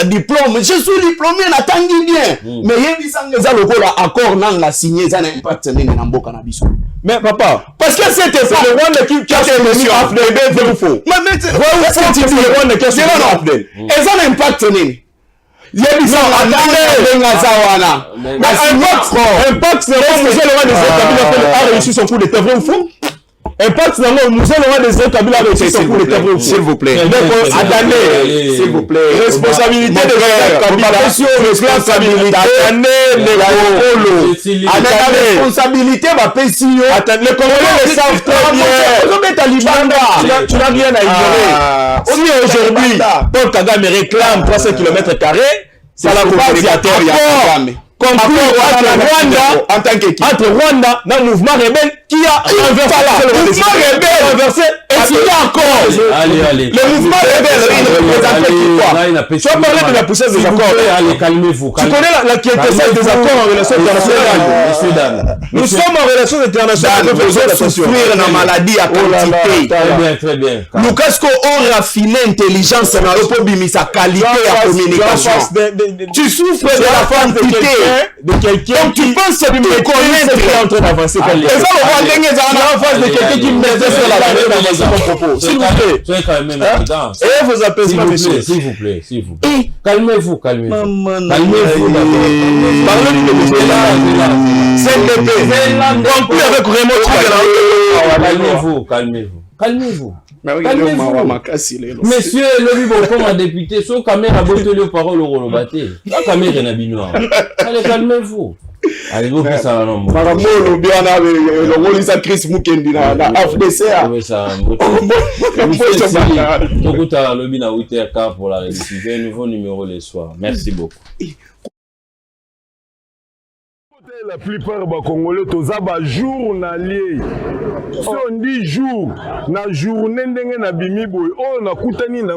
Diplôme. Je suis diplômé, n'attendez bien. Mais il y a des accords dans signé, ça n'a impact dans le cannabis. Mais papa, parce que c'était le Rwanda qui a été élu à Afdel, c'est faux. Mais c'est le Rwanda qui a été élu à Afdel. Et ça n'a impact. yebisa attendez ngazawana Impact c'est vrai Moussa Laurent Désiré Kabila a réussi son coup d'état vrai ou faux? Impact c'est vrai Moussa Laurent Désiré Kabila a réussi son coup d'état vrai ou faux? S'il vous plaît. Attendez, s'il vous plaît. responsabilité de Kabila. Responsabilité. Attendez. Responsabilité bapesi yo. Attendez, les Congolais le savent très bien. Tu n'as rien à ignorer. Si aujourd'hui, Paul Kagame réclame 300 km², c'est la base à terre. Entre Rwanda, dans le mouvement rebelle qui a renversé et s'il y a encore allez. le mouvement rebelle, il représente quoi? Tu as parlé de la puissance des accords. Allez, calmez-vous. Tu connais la quintessence des accords en relation internationale. Nous sommes en relation internationale. Nous devons souffrir dans maladie à quantité. Très bien. Lucas ko on raffiné intelligence na lopo bimisa qualité à communication. Tu souffres de la quantité. De quelqu'un donc tu penses que tu connais ce qui est en train d'avancer. Et ça, en face de quelqu'un qui met sur la table d'avancer mon propos. S'il vous plaît. Soyez quand même évident. Et vos apaisements, messieurs. S'il vous plaît. Calmez-vous. Calmez-vous. Parlez-nous de monsieur CNDP. Conclu avec Raymond. Calmez-vous. Messieurs, le vivant comme un député, son caméra botte les paroles au Rolobate. La caméra n'a binoir. Allez, calmez-vous. Allez, vous faites ça, non? Maramolo, bien, le rôle de Chris Mukendi, la FDCA. Oui, ça. Beaucoup de lobby na 8h15 pour la réussite. Nouveau numéro les soirs. Merci beaucoup. La plupart des Congolais, tous les journaliers. Si on dit jour, na journée, na bimi boy, oh na koutani na